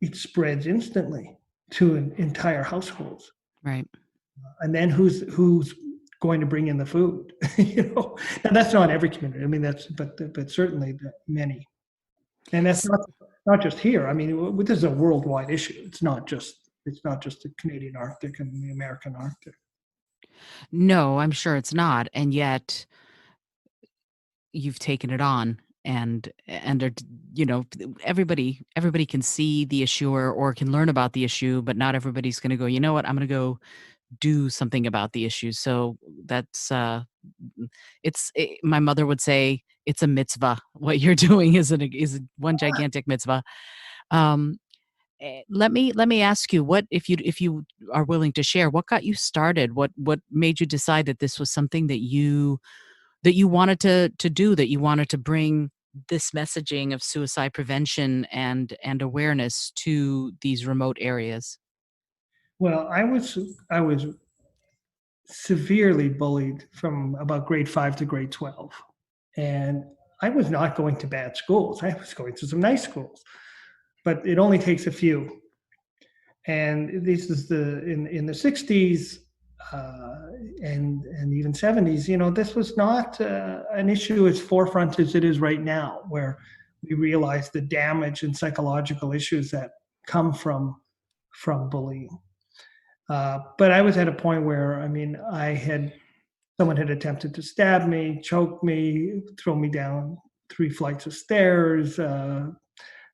it spreads instantly to an entire households.
Right.
And then who's going to bring in the food? And that's not every community. I mean, but certainly many. And that's not just here. I mean, this is a worldwide issue. It's not just the Canadian Arctic and the American Arctic.
No, I'm sure it's not. And yet you've taken it on, and are, everybody can see the issue, or can learn about the issue, but not everybody's going to go, you know what, I'm going to go do something about the issue. So that's my mother would say it's a mitzvah. What you're doing is one gigantic mitzvah. Let me ask you, what, if you are willing to share, what got you started? What made you decide that this was something that you wanted to do, that you wanted to bring this messaging of suicide prevention and awareness to these remote areas?
Well, I was severely bullied from about grade 5 to grade 12. And I was not going to bad schools. I was going to some nice schools, but it only takes a few. And this is in the 60s and even 70s, this was not an issue as forefront as it is right now, where we realize the damage and psychological issues that come from bullying. But I was at a point where, I mean, someone had attempted to stab me, choke me, throw me down 3 flights of stairs,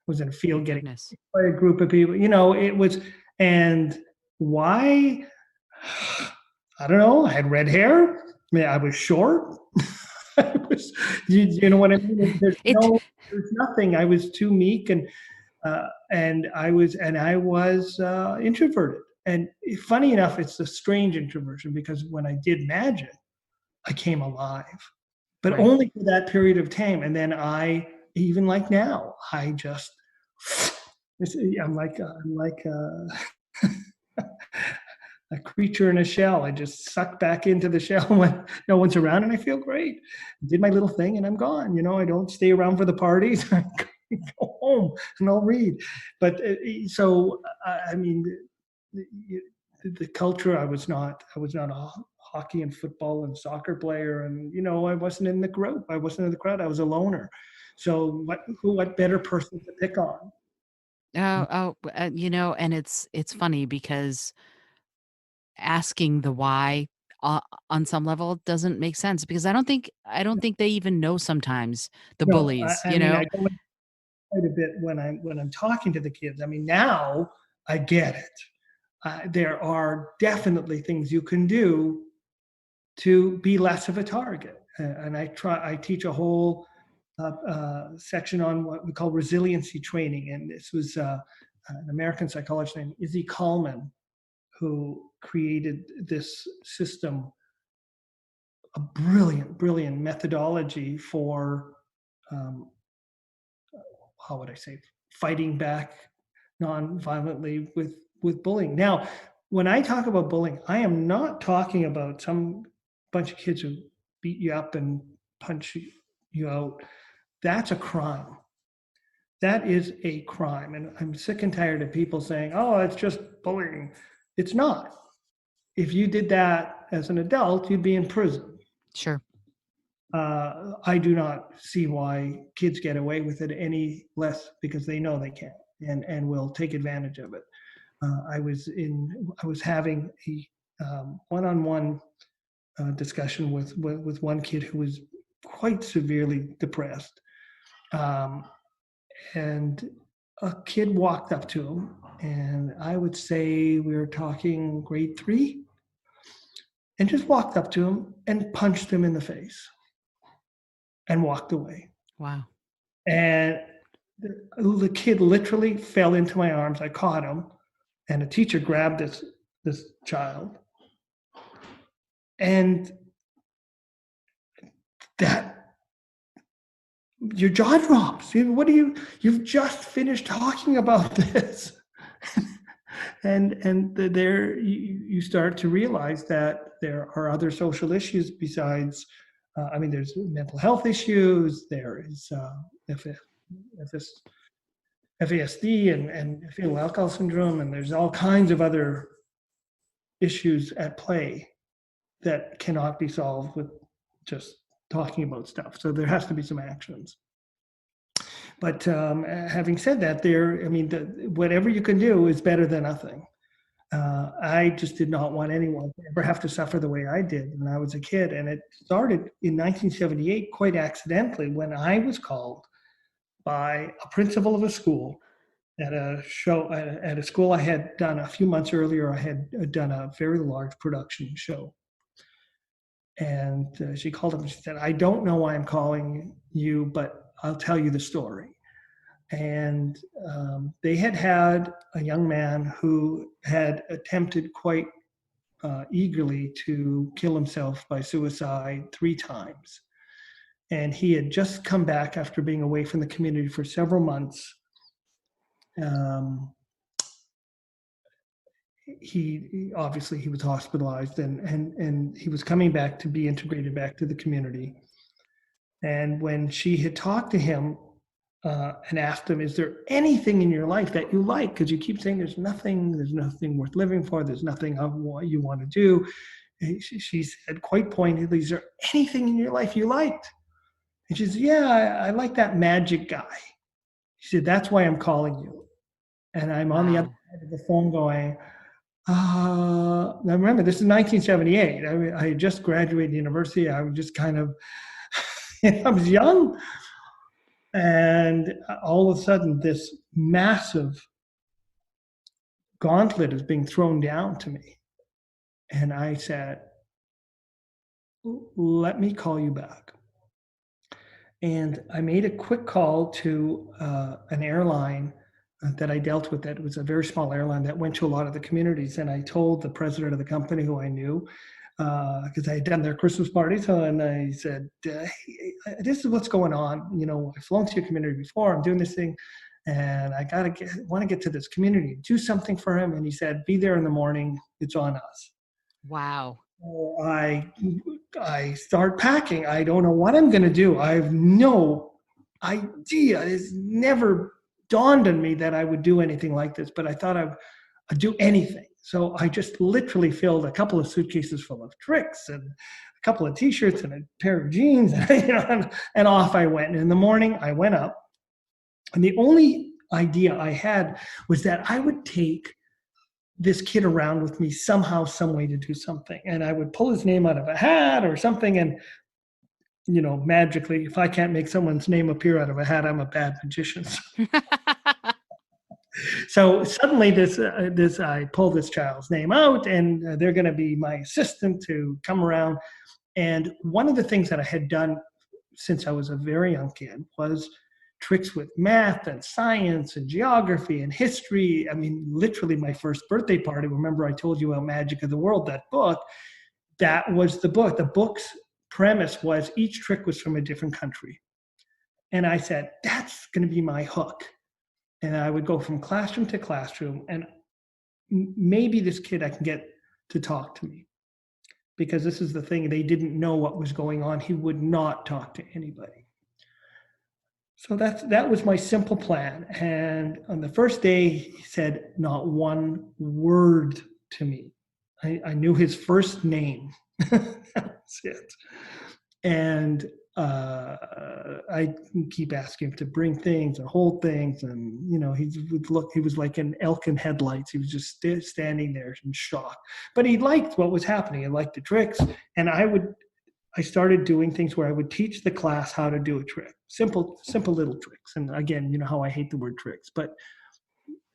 was in a field getting
Goodness.
by a group of people, it was, and why? I don't know. I had red hair. I mean, I was short. I was, you know what I mean? There's nothing. I was too meek, and I was introverted. And funny enough, it's a strange introversion, because when I did magic, I came alive, but
Right.
only for that period of time. And then even like now, I just, I'm like a creature in a shell. I just suck back into the shell when no one's around, and I feel great. I did my little thing and I'm gone. I don't stay around for the parties. I go home and I'll read. But so, I mean, the culture, I was not a hockey and football and soccer player. And, I wasn't in the group. I wasn't in the crowd. I was a loner. So what better person to pick on?
And it's funny, because asking the why on some level doesn't make sense, because I don't think they even know sometimes, the
No,
bullies,
I mean, I go in quite a bit when I'm talking to the kids. I mean, now I get it. There are definitely things you can do to be less of a target. And I teach a whole section on what we call resiliency training. And this was an American psychologist named Izzy Kallman, who created this system, a brilliant methodology for, how would I say, fighting back non-violently with bullying. Now, when I talk about bullying, I am not talking about some bunch of kids who beat you up and punch you out. That's a crime. That is a crime. And I'm sick and tired of people saying, oh, it's just bullying. It's not. If you did that as an adult, you'd be in prison.
Sure.
I do not see why kids get away with it any less, because they know they can and will take advantage of it. I was having a one-on-one discussion with one kid who was quite severely depressed, and a kid walked up to him, and I would say we were talking grade 3, and just walked up to him and punched him in the face and walked away.
Wow.
And the kid literally fell into my arms. I caught him, and a teacher grabbed this child, and that, your jaw drops. You've just finished talking about this. and there you start to realize that there are other social issues besides, there's mental health issues. There is this FASD and fetal alcohol syndrome, and there's all kinds of other issues at play that cannot be solved with just talking about stuff. So there has to be some actions. But having said that, whatever you can do is better than nothing. I just did not want anyone to ever have to suffer the way I did when I was a kid. And it started in 1978 quite accidentally when I was called by a principal of a school at a show, at a school I had done a few months earlier. I had done a very large production show. And she called up and she said, "I don't know why I'm calling you, but I'll tell you the story." And they had a young man who had attempted quite eagerly to kill himself by suicide 3 times. And he had just come back after being away from the community for several months. He obviously he was hospitalized and he was coming back to be integrated back to the community. And when she had talked to him and asked him, "Is there anything in your life that you like? Because you keep saying there's nothing worth living for. There's nothing you want to do." She said quite pointedly, "Is there anything in your life you liked?" And she said, "Yeah, I like that magic guy." She said, "That's why I'm calling you." And I'm on the other side of the phone going, now remember, this is 1978. I had just graduated university. I was just kind of, I was young. And all of a sudden, this massive gauntlet is being thrown down to me. And I said, "Let me call you back." And I made a quick call to an airline that I dealt with. That was a very small airline that went to a lot of the communities. And I told the president of the company, who I knew, because I had done their Christmas parties, and I said, "Hey, this is what's going on. I've flown to your community before. I'm doing this thing, and I want to get to this community, do something for him." And he said, "Be there in the morning. It's on us."
Wow.
So I start packing. I don't know what I'm going to do. I have no idea. It's never dawned on me that I would do anything like this, but I thought I'd do anything. So I just literally filled a couple of suitcases full of tricks and a couple of T-shirts and a pair of jeans, and off I went. And in the morning, I went up, and the only idea I had was that I would take this kid around with me somehow, some way to do something. And I would pull his name out of a hat or something. And, magically, if I can't make someone's name appear out of a hat, I'm a bad magician. So suddenly I pull this child's name out, and they're going to be my assistant to come around. And one of the things that I had done since I was a very young kid was tricks with math and science and geography and history. I mean, literally my first birthday party, remember I told you about Magic of the World, that book, that was the book. The book's premise was each trick was from a different country. And I said, that's going to be my hook. And I would go from classroom to classroom, and maybe this kid I can get to talk to me. Because this is the thing, they didn't know what was going on. He would not talk to anybody. So that was my simple plan. And on the first day, he said not one word to me. I knew his first name. That's it. And I keep asking him to bring things and hold things. And, he was like an elk in headlights. He was just standing there in shock. But he liked what was happening. He liked the tricks. And I started doing things where I would teach the class how to do a trick, simple little tricks. And again, you know how I hate the word tricks, but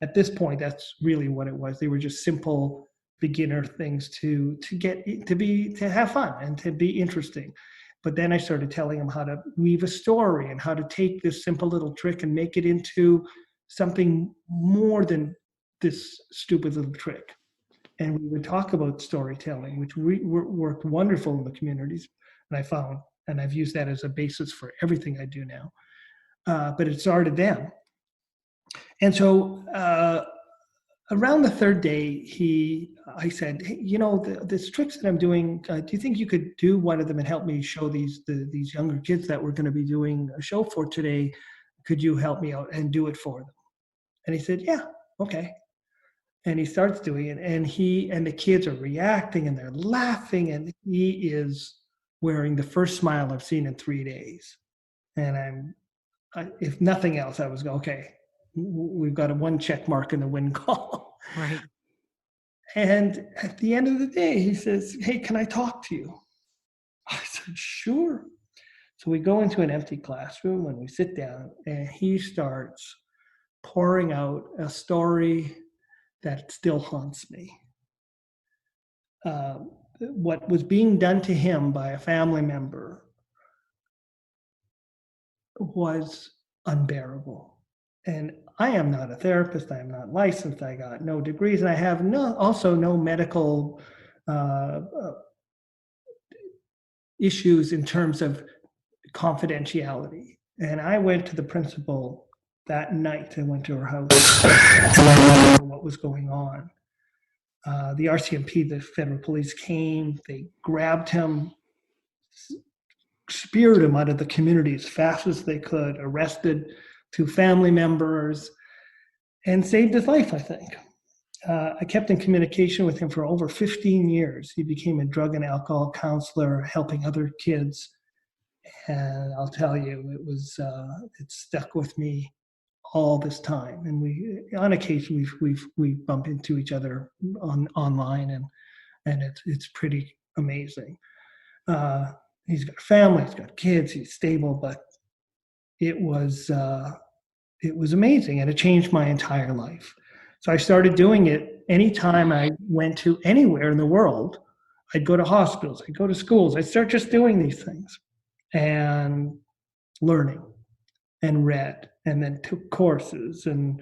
at this point, that's really what it was. They were just simple beginner things to have fun and to be interesting. But then I started telling them how to weave a story and how to take this simple little trick and make it into something more than this stupid little trick. And we would talk about storytelling, which worked wonderful in the communities. And I found, and I've used that as a basis for everything I do now. But it started then. And so around the third day, I said, "Hey, this tricks that I'm doing, do you think you could do one of them and help me show these younger kids that we're going to be doing a show for today Could you help me out and do it for them? And he said, yeah, okay. And he starts doing it, and the kids are reacting and they're laughing, and he is wearing the first smile I've seen in 3 days. And if nothing else, I was okay. We've got a one check mark in the win call.
Right.
And at the end of the day, he says, hey, can I talk to you? I said, sure. So we go into an empty classroom and we sit down, and he starts pouring out a story that still haunts me. What was being done to him by a family member was unbearable. And I am not a therapist. I am not licensed. I got no degrees, and I have also no medical issues in terms of confidentiality. And I went to the principal that night. I went to her house and what was going on. The RCMP, the federal police, came. They grabbed him, speared him out of the community as fast as they could, arrested 2 family members, and saved his life, I think. I kept in communication with him for over 15 years. He became a drug and alcohol counselor, helping other kids. And I'll tell you, it stuck with me all this time. And on occasion, we bump into each other online, and it's pretty amazing. He's got a family, he's got kids, he's stable, but it was amazing, and it changed my entire life. So I started doing it anytime I went to anywhere in the world. I'd go to hospitals, I'd go to schools, I'd start just doing these things and learning, and read, and then took courses. And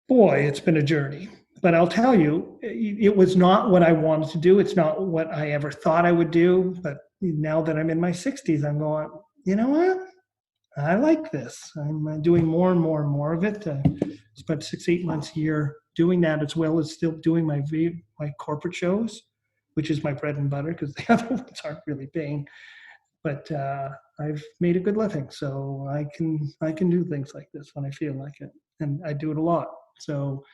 boy, it's been a journey. But I'll tell you, it was not what I wanted to do. It's not what I ever thought I would do. But now that I'm in my 60s, I'm going, you know what? I like this. I'm doing more and more and more of it. Spent 6-8 months a year doing that, as well as still doing my corporate shows, which is my bread and butter, because the other ones aren't really paying. But I've made a good living, so I can do things like this when I feel like it, and I do it a lot. So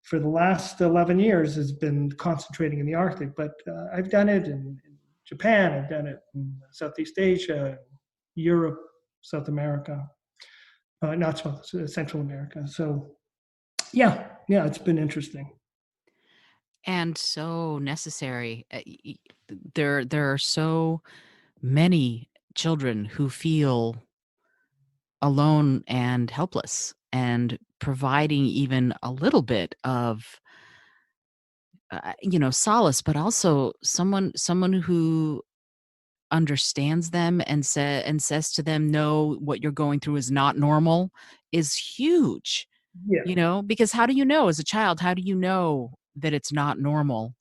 for the last 11 years has been concentrating in the Arctic, but I've done it in Japan, I've done it in Southeast Asia, Europe, South America, not South, Central America. So yeah, it's been interesting.
And so necessary. There are so many children who feel alone and helpless, and providing even a little bit of solace, but also someone who understands them and says to them, no, what you're going through is not normal, is huge.
Yeah.
Because how do you know, as a child, how do you know that it's not normal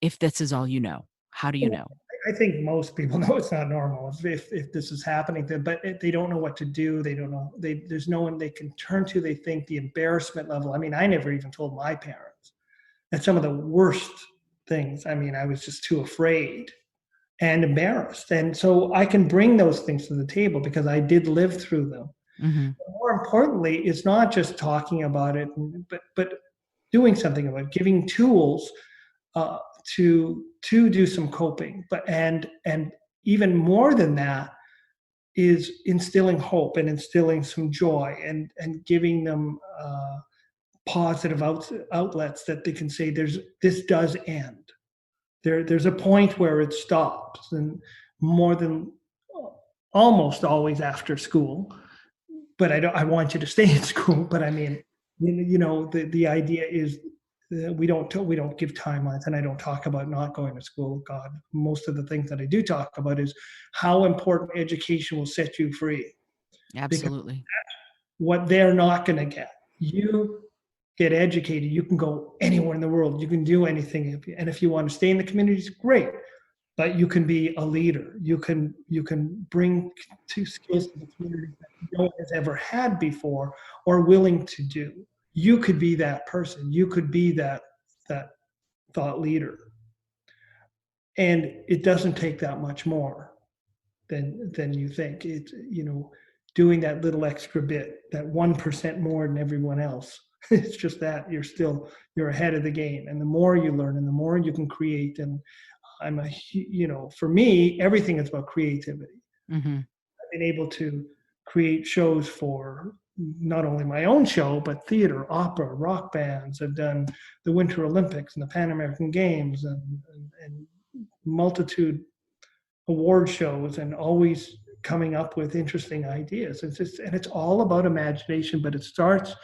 if this is all you know? How do you know?
I think most people know it's not normal if this is happening, but they don't know what to do. They don't know. There's no one they can turn to. They think the embarrassment level. I mean, I never even told my parents. That's some of the worst things. I mean, I was just too afraid and embarrassed. And so I can bring those things to the table because I did live through them.
Mm-hmm.
More importantly, it's not just talking about it, but doing something about it, giving tools to do some coping. And even more than that is instilling hope and instilling some joy, and giving them positive outlets that they can say this does end. There's a point where it stops, and more than almost always after school. But I want you to stay in school. But I mean, the idea is we don't give timelines, and I don't talk about not going to school. God, most of the things that I do talk about is how important education will set you free.
Absolutely.
What they're not going to get. You get educated, you can go anywhere in the world. You can do anything. And if you want to stay in the communities, great. But you can be a leader. You can bring two skills to the community that no one has ever had before or willing to do. You could be that person. You could be that thought leader. And it doesn't take that much more than you think. It's doing that little extra bit, that 1% more than everyone else. It's just that you're ahead of the game. And the more you learn and the more you can create, and for me, everything is about creativity.
Mm-hmm.
I've been able to create shows for not only my own show, but theater, opera, rock bands. I've done the Winter Olympics and the Pan American Games and multitude award shows, and always coming up with interesting ideas. And it's all about imagination, but it starts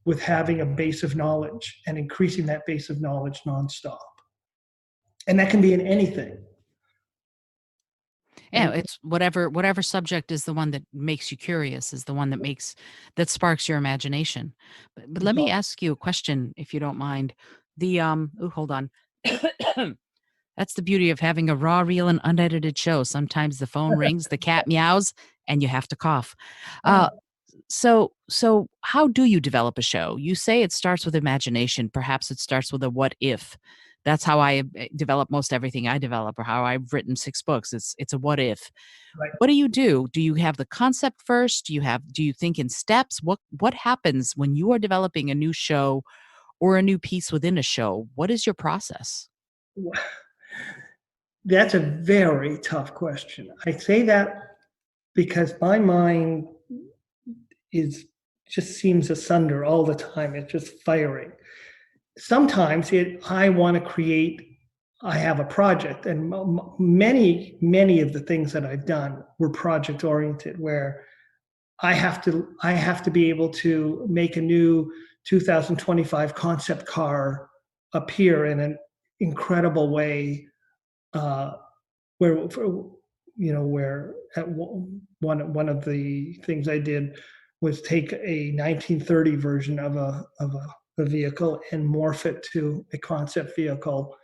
with having a base of knowledge and increasing that base of knowledge nonstop. And that can be in anything.
Yeah, it's whatever subject is the one that makes you curious, is the one that sparks your imagination. But let me ask you a question, if you don't mind. Hold on. That's the beauty of having a raw, real, and unedited show. Sometimes the phone rings, the cat meows, and you have to cough. So how do you develop a show? You say it starts with imagination. Perhaps it starts with a what if. That's how I develop most everything I develop, or how I've written 6 books. It's a what if.
Right.
What do you do? Do you have the concept first? Do you think in steps? What happens when you are developing a new show or a new piece within a show? What is your process?
That's a very tough question. I say that because my mind just seems asunder all the time. It's just firing. Sometimes I want to create. I have a project, and many of the things that I've done were project oriented, where I have to be able to make a new 2025 concept car appear in an incredible way, where at one of the things I did was take a 1930 version of a vehicle and morph it to a concept vehicle,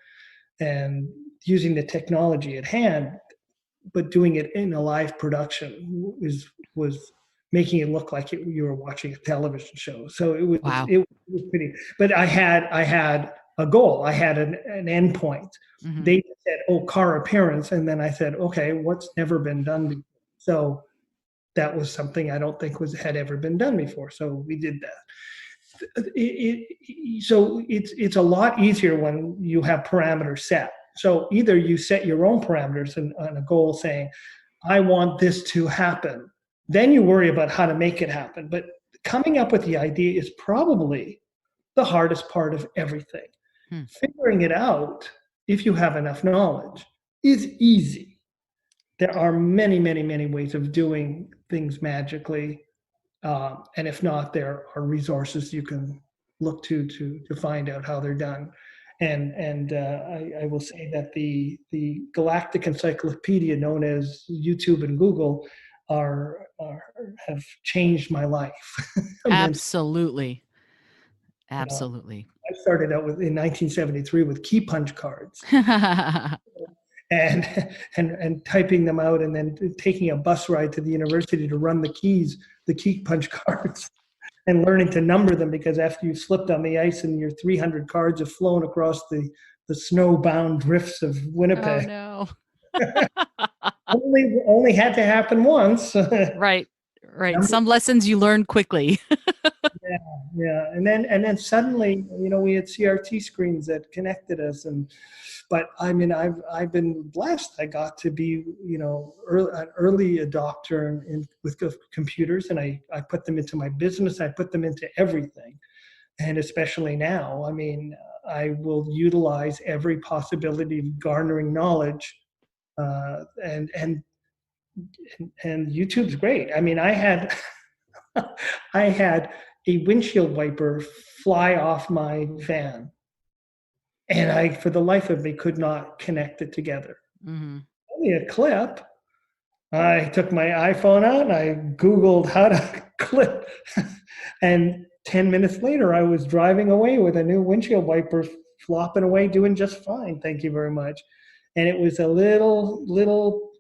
and using the technology at hand, but doing it in a live production was making it look like you were watching a television show. So
Wow.
it was pretty. But I had a goal. I had an end point.
Mm-hmm.
They said, "Oh, car appearance," and then I said, "Okay, what's never been done before?" So that was something I don't think had ever been done before. So we did that. So it's a lot easier when you have parameters set. So either you set your own parameters and a goal saying, I want this to happen. Then you worry about how to make it happen. But coming up with the idea is probably the hardest part of everything. Figuring it out, if you have enough knowledge, is easy. There are many, many, many ways of doing things magically. And if not, there are resources you can look to find out how they're done. And I will say that the galactic encyclopedia known as YouTube and Google have changed my life.
Absolutely.
I started out in 1973 with key punch cards. And typing them out, and then taking a bus ride to the university to run the key punch cards, and learning to number them, because after you slipped on the ice and your 300 cards have flown across the snow-bound drifts of Winnipeg.
Oh
no. only had to happen once.
Right. Some lessons you learn quickly.
Yeah. And then suddenly, we had CRT screens that connected us, but I mean, I've been blessed. I got to be, an early adopter with computers, and I put them into my business. I put them into everything, and especially now, I mean, I will utilize every possibility of garnering knowledge, and YouTube's great. I mean, I had a windshield wiper fly off my van, and I, for the life of me, could not connect it together.
Mm-hmm.
Only a clip. I took my iPhone out and I Googled how to clip. And 10 minutes later, I was driving away with a new windshield wiper flopping away, doing just fine. Thank you very much. And it was a little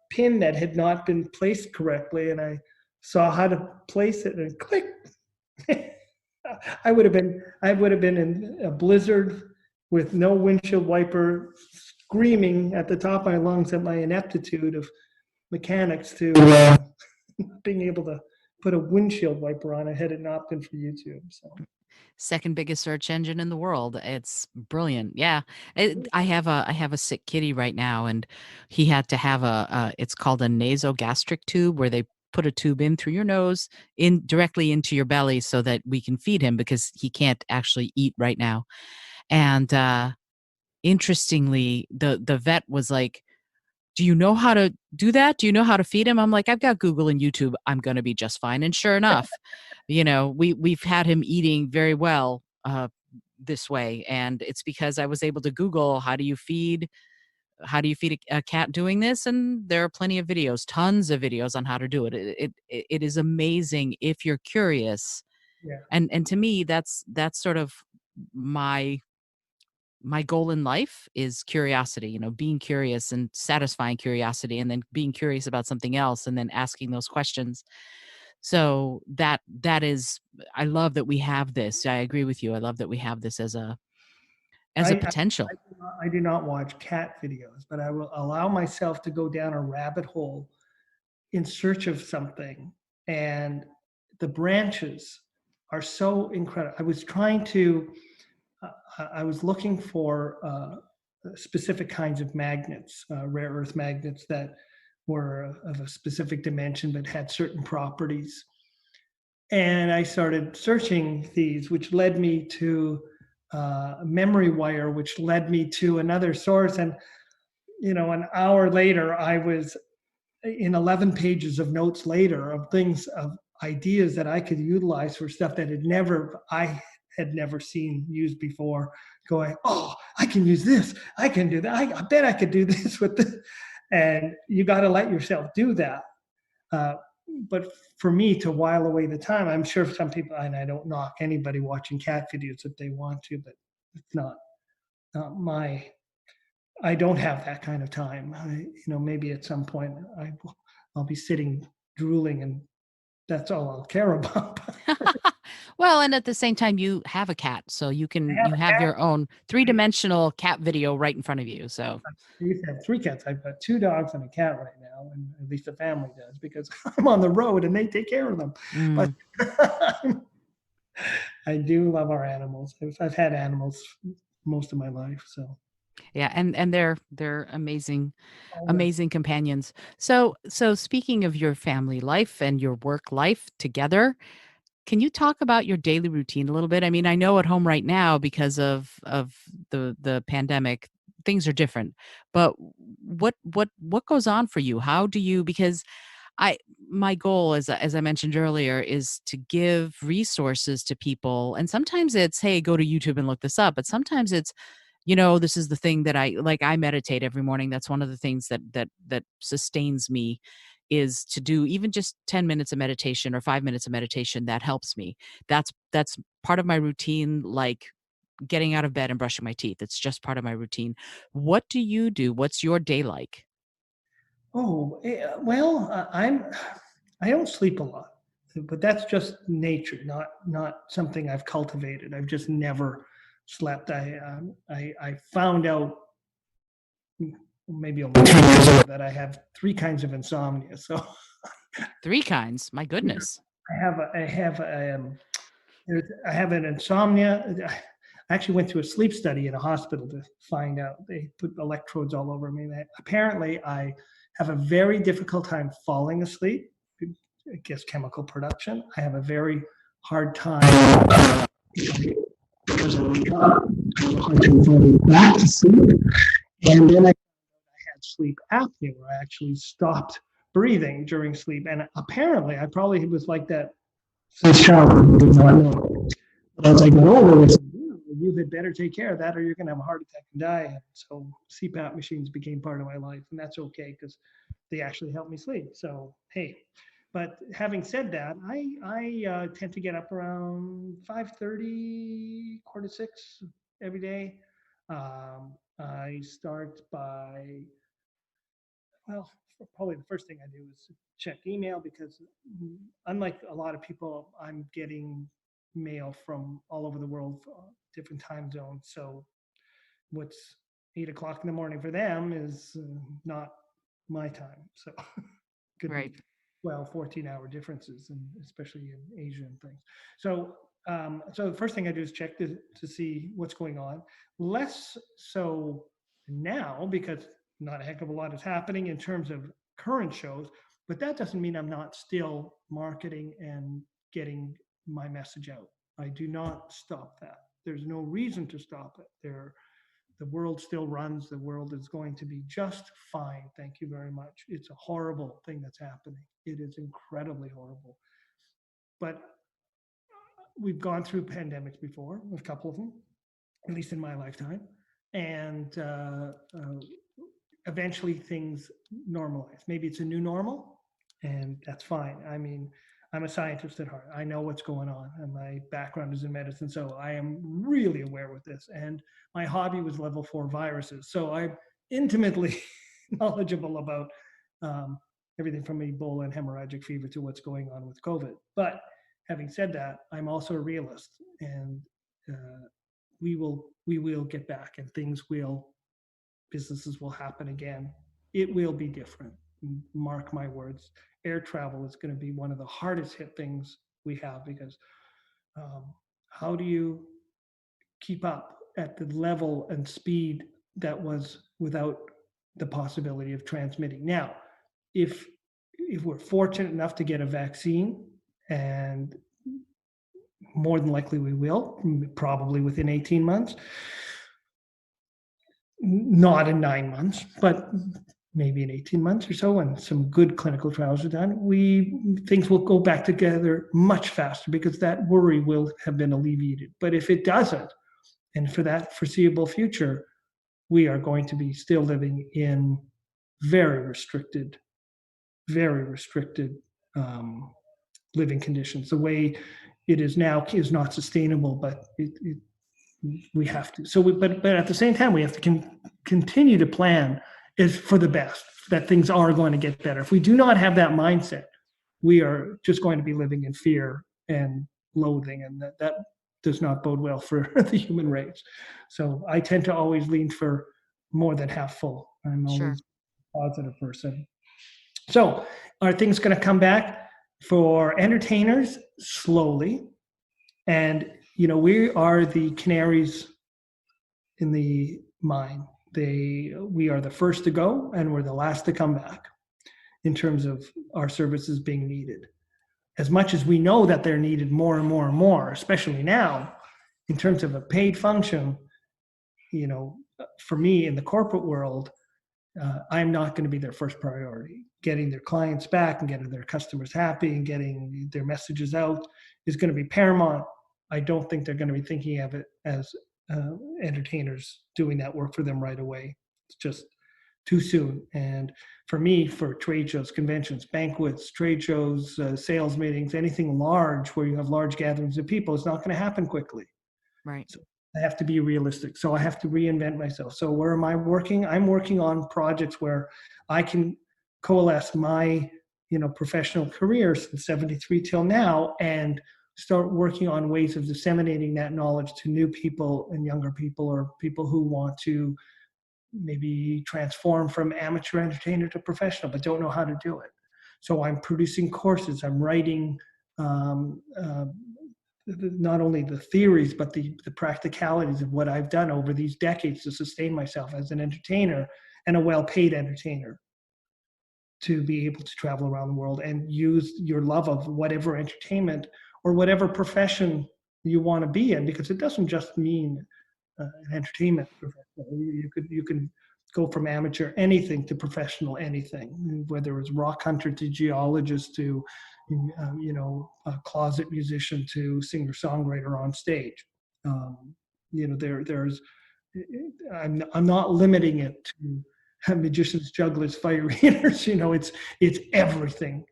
pin that had not been placed correctly. And I saw how to place it, and click. I would have been in a blizzard with no windshield wiper, screaming at the top of my lungs at my ineptitude of mechanics to being able to put a windshield wiper on it had it not been for YouTube. So
Second biggest search engine in the world. It's brilliant. Yeah. I have a sick kitty right now, and he had to have it's called a nasogastric tube, where they put a tube in through your nose in directly into your belly so that we can feed him because he can't actually eat right now. And interestingly, the vet was like, "Do you know how to do that? Do you know how to feed him?" I'm like, "I've got Google and YouTube. I'm gonna be just fine." And sure enough, we've had him eating very well this way, and it's because I was able to Google how do you feed a cat doing this, and there are plenty of videos, tons of videos on how to do it. It is amazing if you're curious,
yeah,
and to me, that's sort of my my goal in life is curiosity, being curious and satisfying curiosity, and then being curious about something else and then asking those questions. So that is, I love that we have this. I agree with you. I love that we have this as a potential.
I do not watch cat videos, but I will allow myself to go down a rabbit hole in search of something, and the branches are so incredible. I was trying to, I was looking for specific kinds of magnets, rare earth magnets that were of a specific dimension but had certain properties. And I started searching these, which led me to memory wire, which led me to another source. And, an hour later, I was in 11 pages of notes later of things, of ideas that I could utilize for stuff that I had never seen used before, going, oh, I can use this. I can do that. I bet I could do this with this. And you got to let yourself do that. Uh, but for me to while away the time, I'm sure some people, and I don't knock anybody watching cat videos if they want to, but it's not my, I don't have that kind of time. Maybe at some point I'll be sitting drooling, and that's all I'll care about.
Well, and at the same time, you have a cat, so
I
you
have a
have
cat.
your own three-dimensional cat video right in front of you. So
I used to have three cats. I've got two dogs and a cat right now, and at least the family does because I'm on the road and they take care of them. But
mm,
I do love our animals. I've had animals most of my life, so
yeah, and they're amazing,
all the
amazing companions. So speaking of your family life and your work life together, can you talk about your daily routine a little bit? I mean, I know at home right now because of the pandemic, things are different. But what goes on for you? How do you, because I my goal, as I mentioned earlier, is to give resources to people, and sometimes it's, hey, go to YouTube and look this up, but sometimes it's, this is the thing that I meditate every morning. That's one of the things that sustains me, is to do even just 10 minutes of meditation or 5 minutes of meditation. That helps me. That's part of my routine, like getting out of bed and brushing my teeth. It's just part of my routine. What do you do? What's your day like?
well, I don't sleep a lot, but that's just nature, not something I've cultivated. I've just never slept. I found out maybe only 2 years ago that I have three kinds of insomnia. So
Three kinds. My goodness.
I have an insomnia. I actually went through a sleep study in a hospital to find out. They put electrodes all over me. Apparently, I have a very difficult time falling asleep. I guess chemical production. I have a very hard time because I wake up, I have a hard time falling back to sleep. And then I had sleep apnea, where I actually stopped breathing during sleep. And apparently, I probably was like that since childhood. I did not know. But as I got older, it's, you had better take care of that or you're going to have a heart attack and die. And so CPAP machines became part of my life, and that's okay because they actually help me sleep. So, hey, but having said that, I tend to get up around 5:30, quarter to 6 every day. I start by, well, probably the first thing I do is check email because, unlike a lot of people, I'm getting mail from all over the world, different time zones. So what's 8 o'clock in the morning for them is not my time. So could be
Right.
12, 14-hour differences, and especially in Asia and things. So, so the first thing I do is check to see what's going on. Less so now, because not a heck of a lot is happening in terms of current shows, but that doesn't mean I'm not still marketing and getting my message out. I do not stop that. There's no reason to stop it. The world still runs. The world is going to be just fine. Thank you very much. It's a horrible thing that's happening. It is incredibly horrible. But we've gone through pandemics before, a couple of them, at least in my lifetime. And eventually things normalize. Maybe it's a new normal, and that's fine. I mean, I'm a scientist at heart. I know what's going on, and my background is in medicine, so I am really aware with this. And my hobby was level 4 viruses, so I'm intimately knowledgeable about everything from Ebola and hemorrhagic fever to what's going on with COVID. But having said that, I'm also a realist, and we will get back, and businesses will happen again. It will be different. Mark my words. Air travel is going to be one of the hardest hit things we have, because how do you keep up at the level and speed that was without the possibility of transmitting? Now, if we're fortunate enough to get a vaccine, and more than likely we will, probably within 18 months, not in 9 months, but maybe in 18 months or so, when some good clinical trials are done, things will go back together much faster, because that worry will have been alleviated. But if it doesn't, and for that foreseeable future, we are going to be still living in very restricted living conditions. The way it is now is not sustainable, but we have to. So, but at the same time, we have to continue to plan is for the best, that things are going to get better. If we do not have that mindset, we are just going to be living in fear and loathing, and that does not bode well for the human race. So I tend to always lean for more than half full. I'm always a positive person. So are things going to come back for entertainers? Slowly. And, we are the canaries in the mine. We are the first to go, and we're the last to come back in terms of our services being needed. As much as we know that they're needed more and more and more, especially now, in terms of a paid function, for me in the corporate world, I'm not going to be their first priority. Getting their clients back and getting their customers happy and getting their messages out is going to be paramount. I don't think they're going to be thinking of it as entertainers doing that work for them right away. It's just too soon. And for me, for trade shows, conventions, banquets, trade shows, sales meetings, anything large where you have large gatherings of people, it's not going to happen quickly.
Right.
So I have to be realistic. So I have to reinvent myself. So where am I working? I'm working on projects where I can coalesce my, professional career since 73 till now, and start working on ways of disseminating that knowledge to new people and younger people, or people who want to maybe transform from amateur entertainer to professional, but don't know how to do it. So I'm producing courses. I'm writing not only the theories, but the practicalities of what I've done over these decades to sustain myself as an entertainer, and a well-paid entertainer, to be able to travel around the world and use your love of whatever entertainment or whatever profession you want to be in, because it doesn't just mean an entertainment professional. You can go from amateur anything to professional anything, whether it's rock hunter to geologist to a closet musician to singer songwriter on stage. There's I'm not limiting it to magicians, jugglers, fire eaters. It's everything.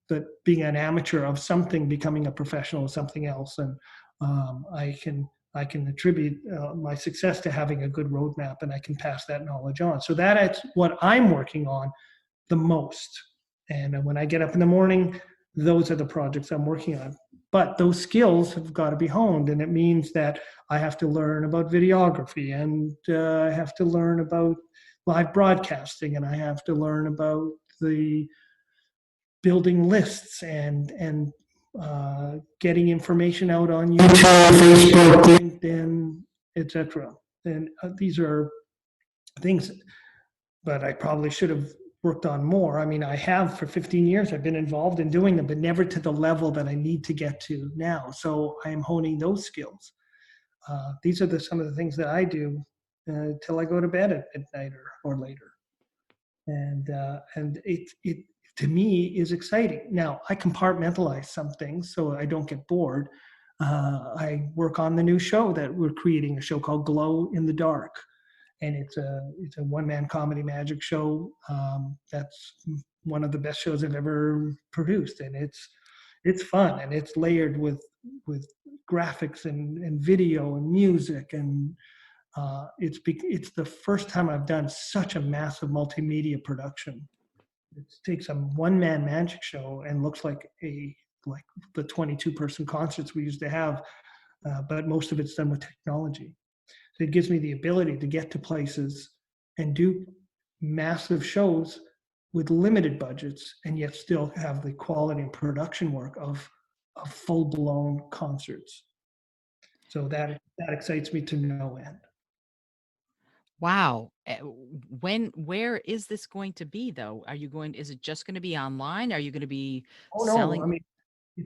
But being an amateur of something, becoming a professional of something else, and I can attribute my success to having a good roadmap, and I can pass that knowledge on. So that's what I'm working on the most. And when I get up in the morning, those are the projects I'm working on. But those skills have got to be honed, and it means that I have to learn about videography, and I have to learn about live broadcasting, and I have to learn about the building lists and getting information out on YouTube, Facebook, LinkedIn, etc. And these are things, but I probably should have worked on more. I mean, I have for 15 years, I've been involved in doing them, but never to the level that I need to get to now. So I am honing those skills. These are some of the things that I do till I go to bed at midnight or later. And it to me is exciting. Now I compartmentalize some things so I don't get bored. I work on the new show that we're creating, a show called Glow in the Dark, and it's a one-man comedy magic show. That's one of the best shows I've ever produced, and it's fun, and it's layered with graphics and video and music, and it's the first time I've done such a massive multimedia production. It takes a one-man magic show and looks like the 22-person concerts we used to have, but most of it's done with technology. So it gives me the ability to get to places and do massive shows with limited budgets, and yet still have the quality and production work of full-blown concerts. So that excites me to no end.
Wow. Where is this going to be though? Is it just going to be online? Are you going to be
Oh no, I
selling?
mean, the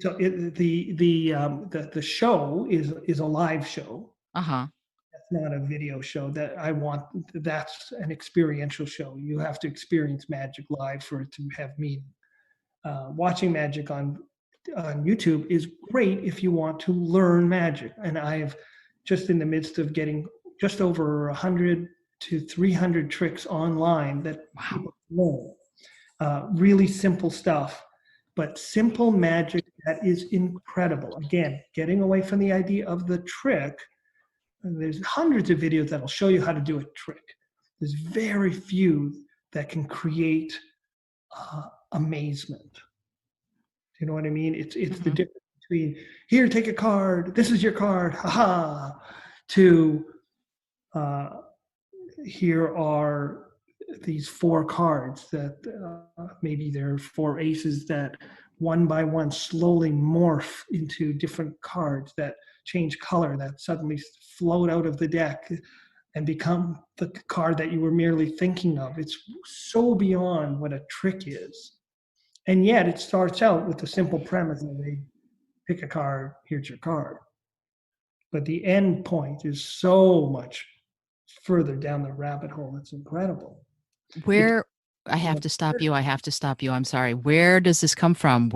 show is a live show.
Uh-huh.
That's not a video show. That's an experiential show. You have to experience magic live for it to have meaning. Watching magic on YouTube is great if you want to learn magic. And I've just in the midst of getting just over 100 to 300 tricks online that people learn. Really simple stuff, but simple magic that is incredible. Again, getting away from the idea of the trick. And there's hundreds of videos that'll show you how to do a trick. There's very few that can create amazement. You know what I mean? It's the difference between, here, take a card, this is your card, haha, to here are these 4 cards that maybe there are 4 aces that one by one slowly morph into different cards that change color, that suddenly float out of the deck and become the card that you were merely thinking of. It's so beyond what a trick is. And yet it starts out with the simple premise of pick a card, here's your card. But the end point is so much further down the rabbit hole. It's incredible.
I have to stop you. I'm sorry. Where does this come from?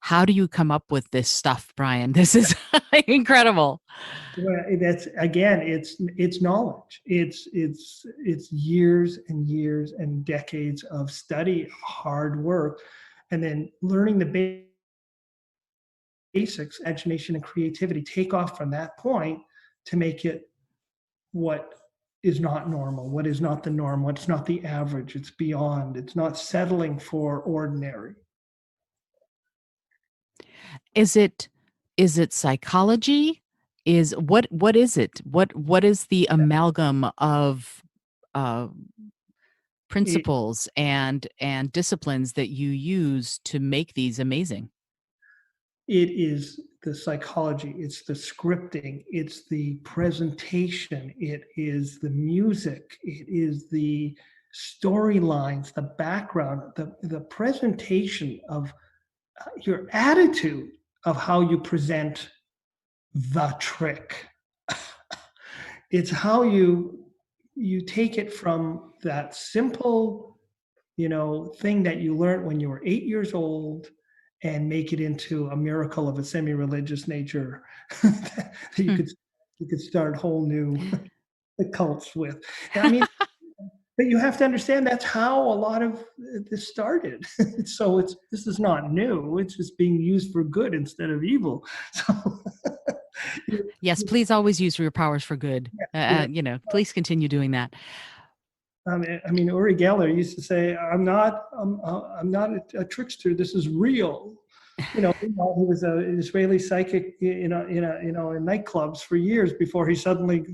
How do you come up with this stuff, Brian? This is incredible.
Well, it's knowledge. It's years and years and decades of study, hard work, and then learning the basics, imagination and creativity, take off from that point to make it what is not normal, what is not the norm, what's not the average. It's beyond. It's not settling for ordinary.
Is it psychology? What is it? What is the amalgam of principles and disciplines that you use to make these amazing?
It is the psychology, it's the scripting, it's the presentation, it is the music, it is the storylines, the background, the presentation of your attitude of how you present the trick. It's how you take it from that simple, thing that you learned when you were 8 years old and make it into a miracle of a semi-religious nature that you could start whole new cults with. I mean, but you have to understand that's how a lot of this started. So this is not new. It's just being used for good instead of evil. So
yes, please always use your powers for good. Please continue doing that.
I mean, Uri Geller used to say, I'm not a trickster. This is real. He was an Israeli psychic, in nightclubs for years before he suddenly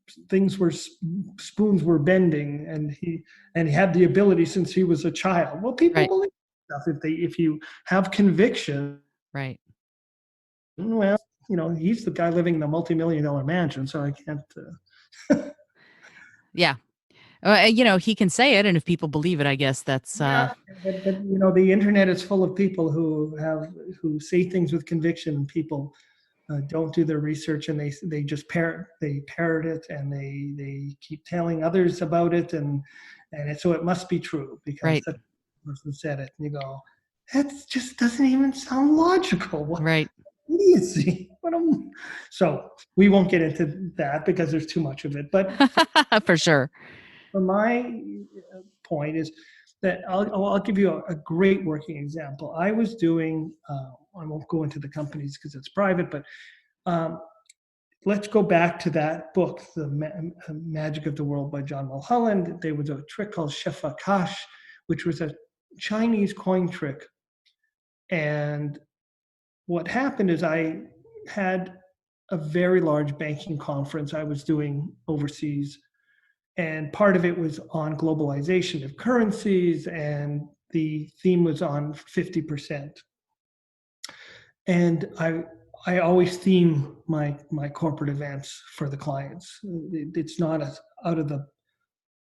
spoons were bending, and he had the ability since he was a child. Well, people
Right.
believe stuff if you have conviction.
Right.
Well, he's the guy living in the multi-million-dollar mansion, so I can't.
Yeah. He can say it, and if people believe it, I guess that's
Yeah, but the internet is full of people who say things with conviction, and people don't do their research, and they just parrot it, and they keep telling others about it, and so it must be true because
right.
that person said it, and you go, that just doesn't even sound logical. What
Right.
idiocy! So we won't get into that because there's too much of it. But
For sure.
for my point is that I'll give you a great working example. I was doing, I won't go into the companies because it's private, but um, let's go back to that book, The Magic of the World by John Mulholland. There was a trick called Shefakash, which was a Chinese coin trick. And what happened is I had a very large banking conference I was doing overseas, and part of it was on globalization of currencies, and the theme was on 50%. And I always theme my corporate events for the clients. It's not a out of the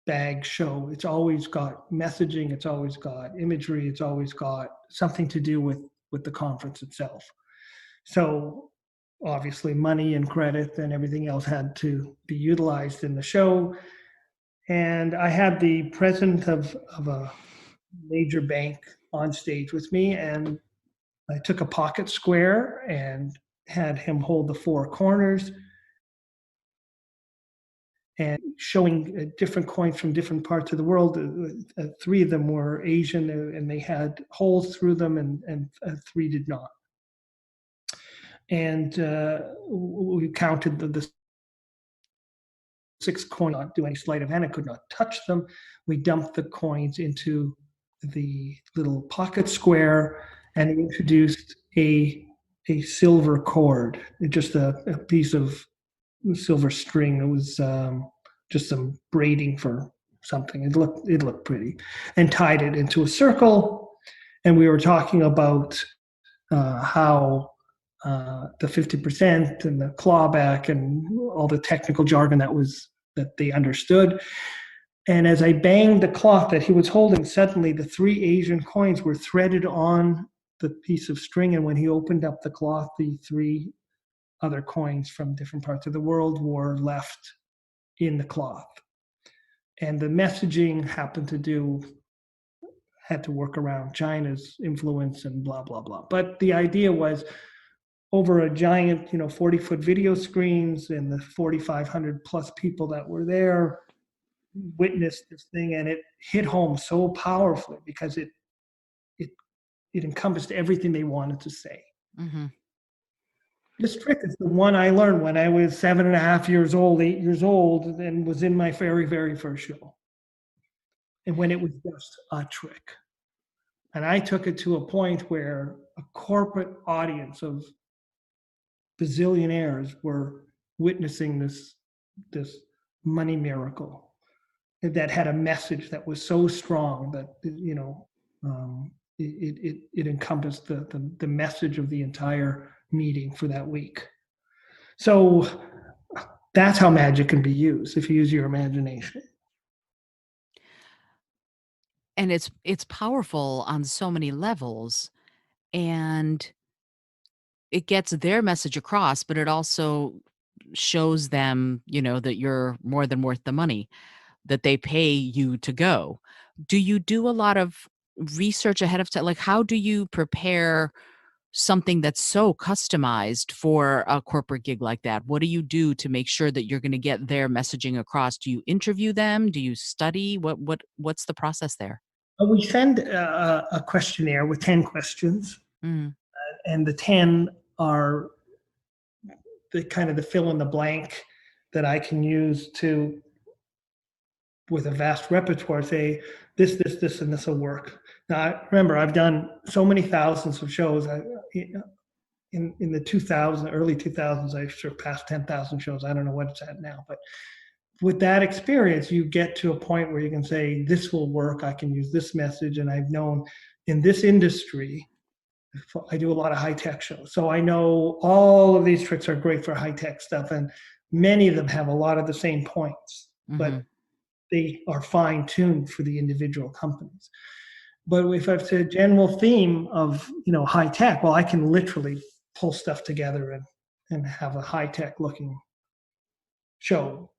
bag show. It's always got messaging, it's always got imagery, it's always got something to do with the conference itself. So obviously money and credit and everything else had to be utilized in the show. And I had the president of a major bank on stage with me, and I took a pocket square and had him hold the four corners and showing different coins from different parts of the world. Three of them were Asian, and they had holes through them, and three did not. And we counted the six coins, not do any sleight of hand. I could not touch them. We dumped the coins into the little pocket square, and introduced a silver cord, just a piece of silver string. It was just some braiding for something. It looked pretty, and tied it into a circle. And we were talking about how the 50% and the clawback and all the technical jargon that they understood. And as I banged the cloth that he was holding, suddenly the three Asian coins were threaded on the piece of string. And when he opened up the cloth, the three other coins from different parts of the world were left in the cloth. And the messaging had to work around China's influence and blah, blah, blah. But the idea was over a giant, 40-foot video screens, and the 4,500 plus people that were there witnessed this thing, and it hit home so powerfully because it encompassed everything they wanted to say.
Mm-hmm.
This trick is the one I learned when I was 7.5 years old, 8 years old, and was in my very, very first show. And when it was just a trick. And I took it to a point where a corporate audience of bazillionaires were witnessing this money miracle that had a message that was so strong that it encompassed the message of the entire meeting for that week. So that's how magic can be used if you use your imagination.
And it's powerful on so many levels, and it gets their message across, but it also shows them, that you're more than worth the money, that they pay you to go. Do you do a lot of research ahead of time? Like, how do you prepare something that's so customized for a corporate gig like that? What do you do to make sure that you're going to get their messaging across? Do you interview them? Do you study? What's the process there?
We send a questionnaire with 10 questions,
Mm,
and the 10 are the kind of the fill in the blank that I can use to, with a vast repertoire, say this, and this will work. Now, remember, I've done so many thousands of shows. In the early 2000s, I surpassed 10,000 shows. I don't know what it's at now, but with that experience, you get to a point where you can say, this will work. I can use this message. And I've known in this industry, I do a lot of high tech shows. So I know all of these tricks are great for high tech stuff. And many of them have a lot of the same points, but they are fine tuned for the individual companies. But if it's a general theme of, high tech, well, I can literally pull stuff together and have a high tech looking show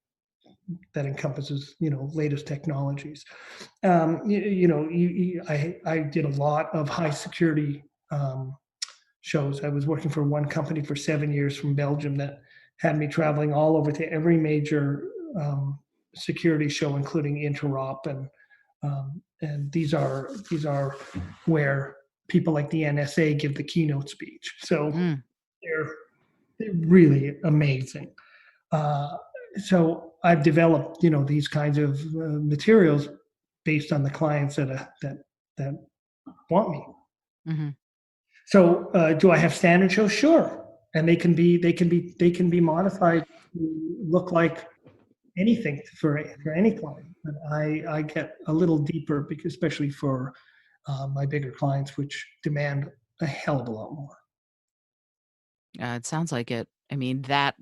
that encompasses, latest technologies. I did a lot of high security shows. I was working for one company for 7 years from Belgium that had me traveling all over to every major security show, including Interop, and these are where people like the NSA give the keynote speech. So they're really amazing. So I've developed, these kinds of materials based on the clients that want me.
Mm-hmm.
So do I have standard shows? Sure, and they can be modified to look like anything for any client. But I get a little deeper, because especially for my bigger clients, which demand a hell of a lot more.
It sounds like it. I mean, that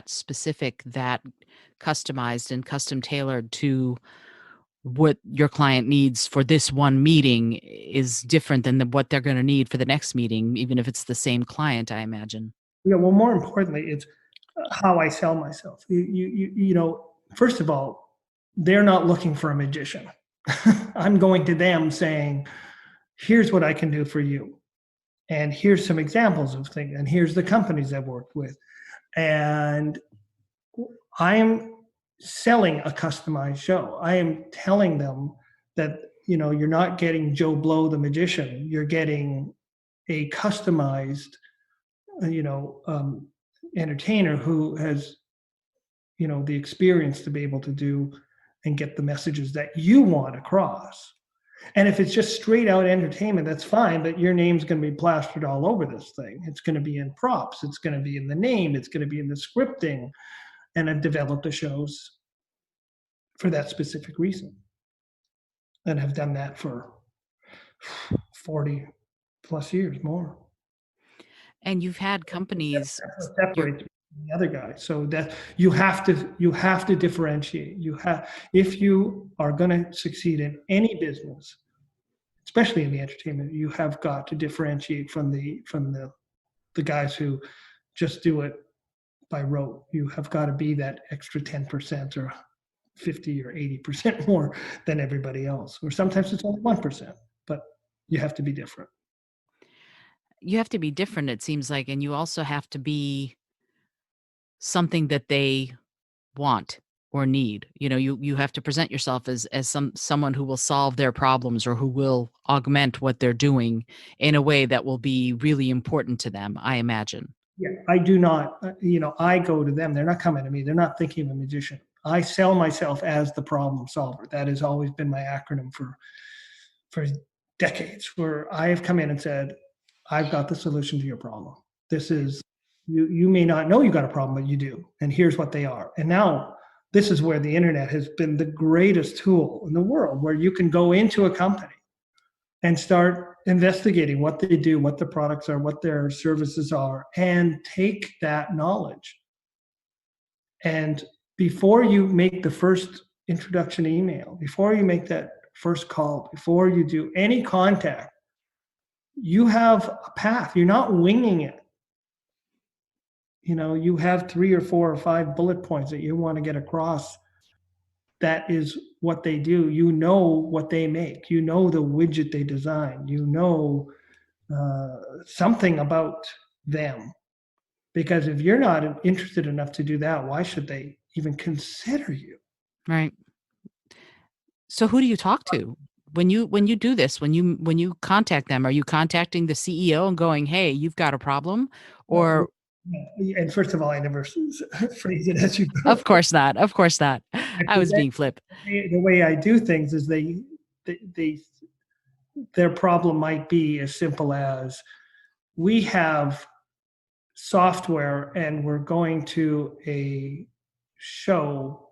specific, that customized and custom tailored to what your client needs for this one meeting is different than what they're going to need for the next meeting, even if it's the same client, I imagine.
Yeah. Well, more importantly, it's how I sell myself. First of all, they're not looking for a magician. I'm going to them saying, here's what I can do for you. And here's some examples of things. And here's the companies I've worked with. And I am selling a customized show. I am telling them that, you're not getting Joe Blow, the magician. You're getting a customized, entertainer who has, the experience to be able to do and get the messages that you want across. And if it's just straight out entertainment, that's fine, but your name's going to be plastered all over this thing. It's going to be in props. It's going to be in the name. It's going to be in the scripting. And I've developed the shows for that specific reason. And have done that for 40 plus years more.
And you've had companies.
That's what separates me from the other guy. So that you have to differentiate. If you are going to succeed in any business, especially in the entertainment, you have got to differentiate from the guys who just do it by rote. You have got to be that extra 10% or 50 or 80% more than everybody else. Or sometimes it's only 1%, but you have to be different.
You have to be different, it seems like, and you also have to be something that they want or need. You have to present yourself as someone who will solve their problems or who will augment what they're doing in a way that will be really important to them, I imagine.
Yeah, I do not, I go to them. They're not coming to me. They're not thinking of a magician. I sell myself as the problem solver. That has always been my acronym for decades, where I have come in and said, I've got the solution to your problem. This is, you may not know you got a problem, but you do. And here's what they are. And now this is where the internet has been the greatest tool in the world, where you can go into a company and start investigating what they do, what the products are, what their services are, and take that knowledge. And before you make the first introduction email, before you make that first call, before you do any contact, you have a path. You're not winging it. You have 3 or 4 or 5 bullet points that you want to get across. That is what they do. You know what they make. You know the widget they design. You know something about them. Because if you're not interested enough to do that, why should they even consider you?
Right. So who do you talk to when you do this? When you contact them, are you contacting the CEO and going, "Hey, you've got a problem," or?
And first of all, I never phrase it as you go.
Of course not. Of course not. I was being flip.
The way I do things is their problem might be as simple as, we have software and we're going to a show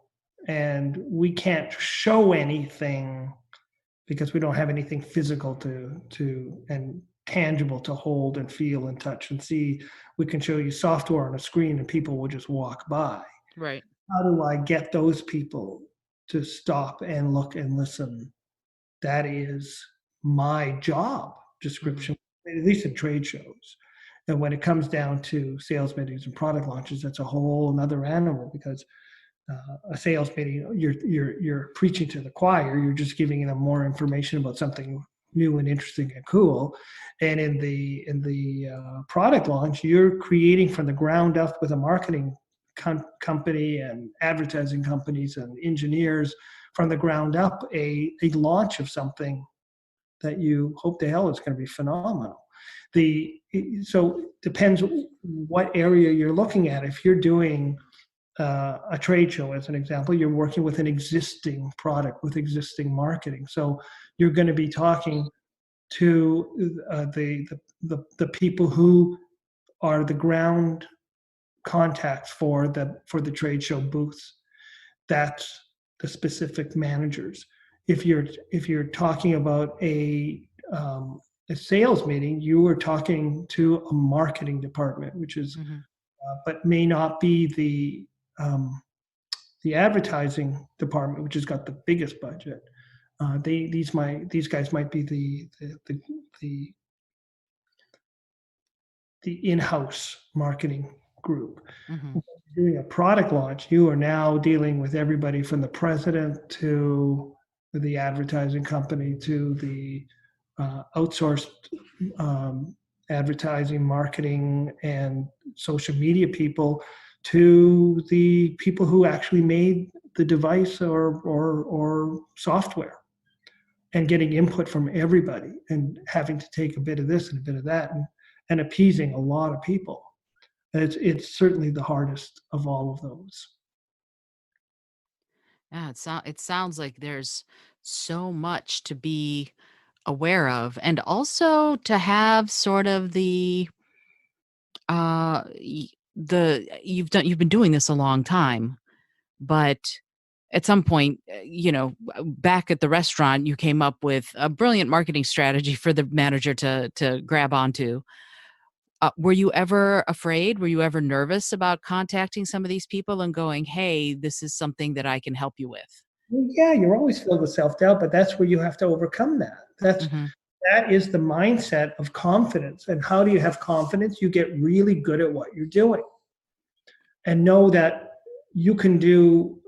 and we can't show anything because we don't have anything physical to and tangible to hold and feel and touch and see. We can show you software on a screen and people will just walk by.
Right.
How do I get those people to stop and look and listen? That is my job
Mm-hmm.
description, at least in trade shows. And when it comes down to sales meetings and product launches, that's a whole another animal because a sales meeting, you're preaching to the choir. You're just giving them more information about something new and interesting and cool. And in the product launch, you're creating from the ground up with a marketing company and advertising companies and engineers from the ground up a launch of something that you hope to hell is going to be phenomenal. The so depends what area you're looking at. If you're doing a trade show, as an example, you're working with an existing product with existing marketing. So you're going to be talking to the people who are the ground contacts for the trade show booths. That's the specific managers. If you're talking about a sales meeting, you are talking to a marketing department, which is
Mm-hmm.
but may not be um, the advertising department, which has got the biggest budget. These guys might be the the in-house marketing group.
Mm-hmm.
When you're doing a product launch, you are now dealing with everybody from the president to the advertising company to the outsourced um, advertising, marketing, and social media people to the people who actually made the device or software and getting input from everybody and having to take a bit of this and a bit of that and appeasing a lot of people. It's certainly the hardest of all of those.
Yeah, it sounds like there's so much to be aware of, and also to have sort of you've been doing this a long time, but at some point, back at the restaurant, you came up with a brilliant marketing strategy for the manager to grab onto. Were you ever afraid? Were you ever nervous about contacting some of these people and going, "Hey, this is something that I can help you with"?
Well, yeah, you're always filled with self-doubt, but that's where you have to overcome that.
Mhm.
That is the mindset of confidence. And how do you have confidence? You get really good at what you're doing and know that you can do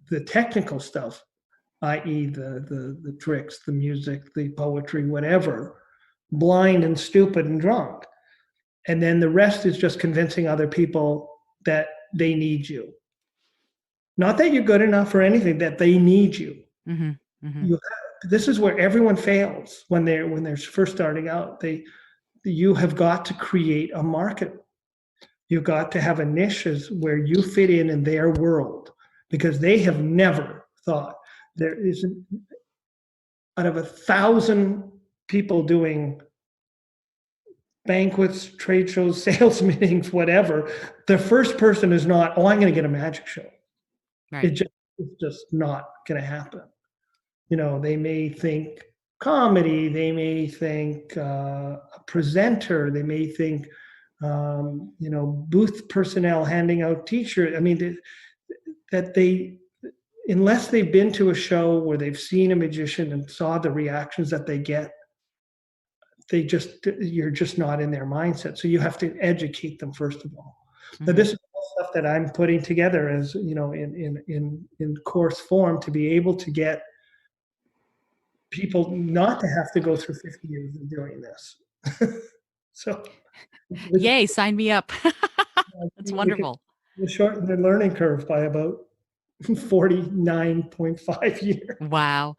the technical stuff, i.e., the tricks, the music, the poetry, whatever, blind and stupid and drunk. And then the rest is just convincing other people that they need you. Not that you're good enough or anything, that they need you.
Mhm. Mhm.
You this is where everyone fails when they're first starting out. You have got to create a market. You've got to have a niches where you fit in their world because they have never thought there isn't out of 1,000 people doing banquets, trade shows, sales meetings, whatever, the first person is not, oh, I'm going to get a magic show.
Right.
It's just not going to happen. They may think comedy, they may think a presenter, they may think, booth personnel handing out t-shirts. I mean, that unless they've been to a show where they've seen a magician and saw the reactions that they get, you're just not in their mindset. So you have to educate them first of all. But
Mhm.
this is all stuff that I'm putting together as in course form to be able to get people not to have to go through 50 years of doing this. So we
Yay, sign me up. That's
could
wonderful.
shorten their learning curve by about 49.5 years.
Wow.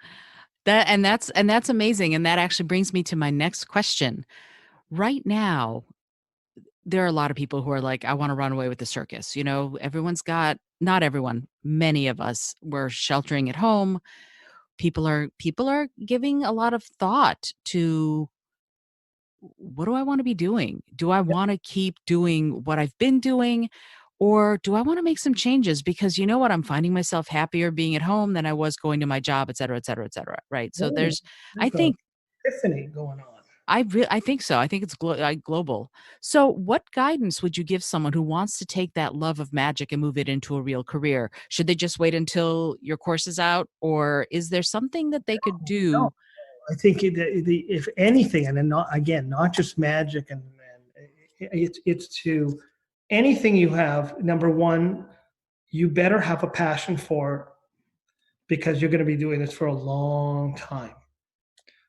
That's amazing, and that actually brings me to my next question. Right now, there are a lot of people who are like, "I wanna run away with the circus." Everyone's got not everyone, many of us were sheltering at home. People are giving a lot of thought to, "What do I wanna be doing? Do I wanna keep doing what I've been doing, Or do I want to make some changes? Because you know what? I'm finding myself happier being at home than I was going to my job, et cetera, et cetera, et cetera. Right. So
Oh,
I
there's a
think,
epiphany going on.
I think so. I think it's global. So, what guidance would you give someone who wants to take that love of magic and move it into a real career? Should they just wait until your course is out, or is there something that they could
No,
do?
I think if anything, and then not just magic, and it's to anything you have. Number one, you better have a passion for, because you're going to be doing this for a long time.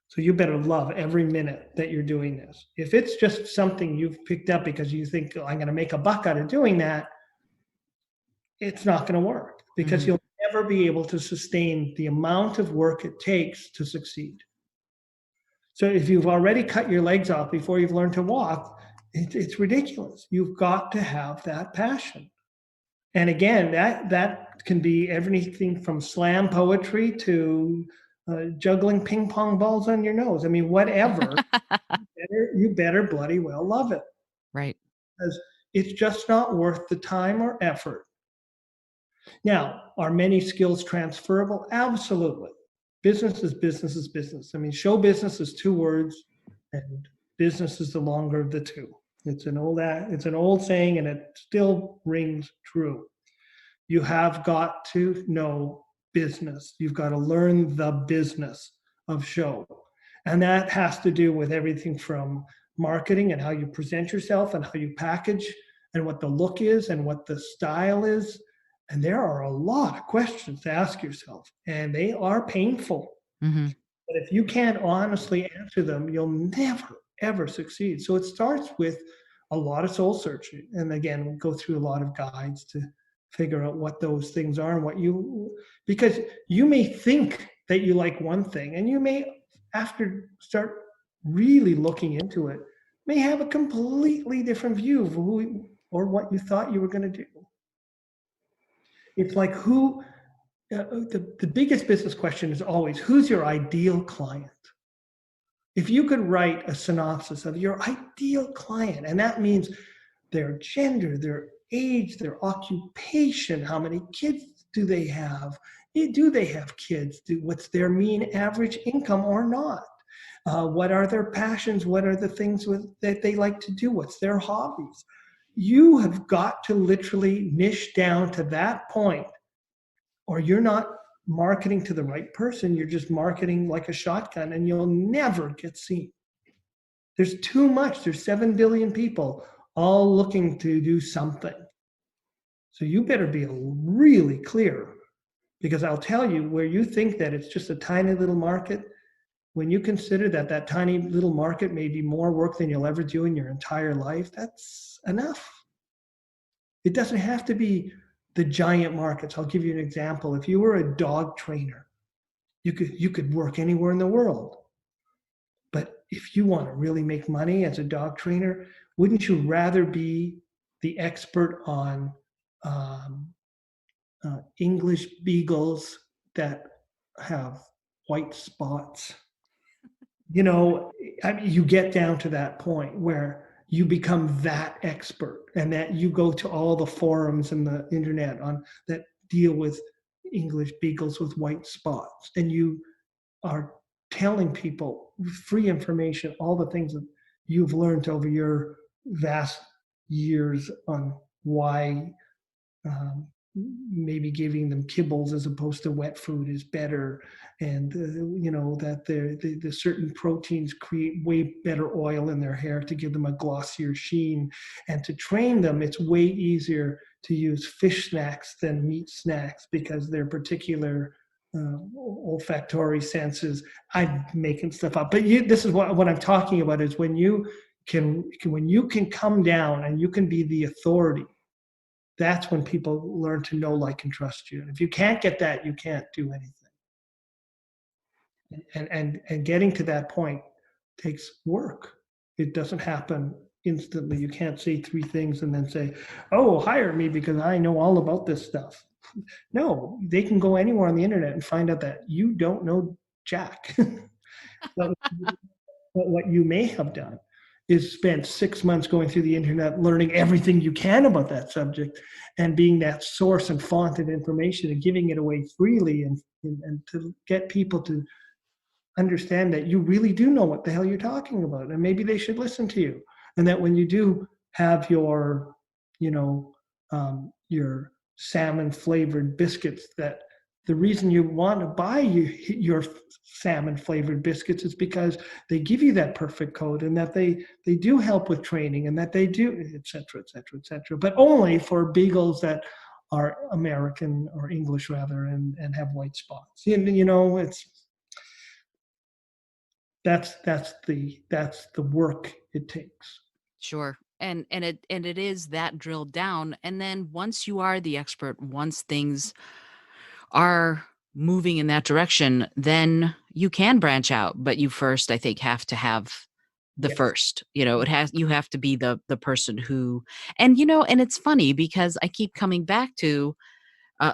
So you better love every minute that you're doing this. If it's just something you've picked up because you think, "Oh, I'm going to make a buck out of doing that," it's not going to work, because
Mhm.
you'll never be able to sustain the amount of work it takes to succeed. So if you've already cut your legs off before you've learned to walk, it's ridiculous. You've got to have that passion. And again, that can be everything from slam poetry to juggling ping pong balls on your nose. I mean, whatever. You better bloody well love it,
Right.
because it's just not worth the time or effort. Now, are many skills transferable? Absolutely. Business is business is business. I mean, show business is two words, and business is the longer of the two. It's an old saying, and it still rings true. You have got to know business. You've got to learn the business of show. And that has to do with everything from marketing and how you present yourself and how you package and what the look is and what the style is. And there are a lot of questions to ask yourself, and they are painful.
Mhm.
But if you can't honestly answer them, you'll never, ever succeed. So it starts with a lot of soul searching. And again, we go through a lot of guides to figure out what those things are and because you may think that you like one thing, and you may, after start really looking into it, may have a completely different view of who or what you thought you were going to do. It's like the biggest business question is always, who's your ideal client? If you could write a synopsis of your ideal client, and that means their gender, their age, their occupation, how many kids do they have? Do they have kids? What's their mean average income or not? What are their passions? What are the things that they like to do? What's their hobbies? You have got to literally niche down to that point, or you're not marketing to the right person. You're just marketing like a shotgun, and you'll never get seen. There's too much. There's 7 billion people all looking to do something. So you better be really clear, because I'll tell you, where you think that it's just a tiny little market, when you consider that that tiny little market may be more work than you'll ever do in your entire life, that's enough. It doesn't have to be the giant markets. I'll give you an example. If you were a dog trainer, you could work anywhere in the world. But if you want to really make money as a dog trainer, wouldn't you rather be the expert on um, English beagles that have white spots? You know, I mean, you get down to that point where you become that expert, and that you go to all the forums and the internet on that deal with English beagles with white spots, and you are telling people free information, all the things that you've learned over your vast years on why um, maybe giving them kibbles as opposed to wet food is better, and that the certain proteins create way better oil in their hair to give them a glossier sheen. And to train them, it's way easier to use fish snacks than meat snacks, because their particular olfactory senses. I'm making stuff up, but this is what I'm talking about, is when you can come down and you can be the authority. That's when people learn to know, like, and trust you. And if you can't get that, you can't do anything. And getting to that point takes work. It doesn't happen instantly. You can't say three things and then say, "Oh, hire me because I know all about this stuff." No, they can go anywhere on the internet and find out that you don't know jack. But what you may have done is spend 6 months going through the internet, learning everything you can about that subject, and being that source and font of information and giving it away freely, and to get people to understand that you really do know what the hell you're talking about, and maybe they should listen to you. And that when you do have your, you know, your salmon flavored biscuits, that the reason you want to buy your salmon flavored biscuits is because they give you that perfect code, and that they do help with training, and that they do, et cetera, et cetera, et cetera, but only for beagles that are American, or English rather, and have white spots. You know, that's the work it takes.
Sure. And it is that drilled down. And then once you are the expert, once things are moving in that direction, then you can branch out. But you first, I think, have to have the
Yes,
first. You have to be the person who, and it's funny because I keep coming back to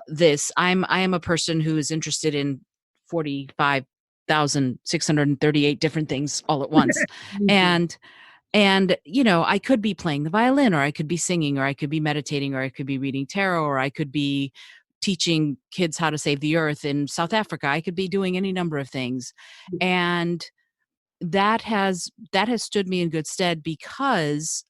this. I am a person who is interested in 45,638 different things all at once.
me too.
And I could be playing the violin, or I could be singing, or I could be meditating, or I could be reading tarot, or I could be teaching kids how to save the earth in South Africa. I could be doing any number of things. And that has stood me in good stead because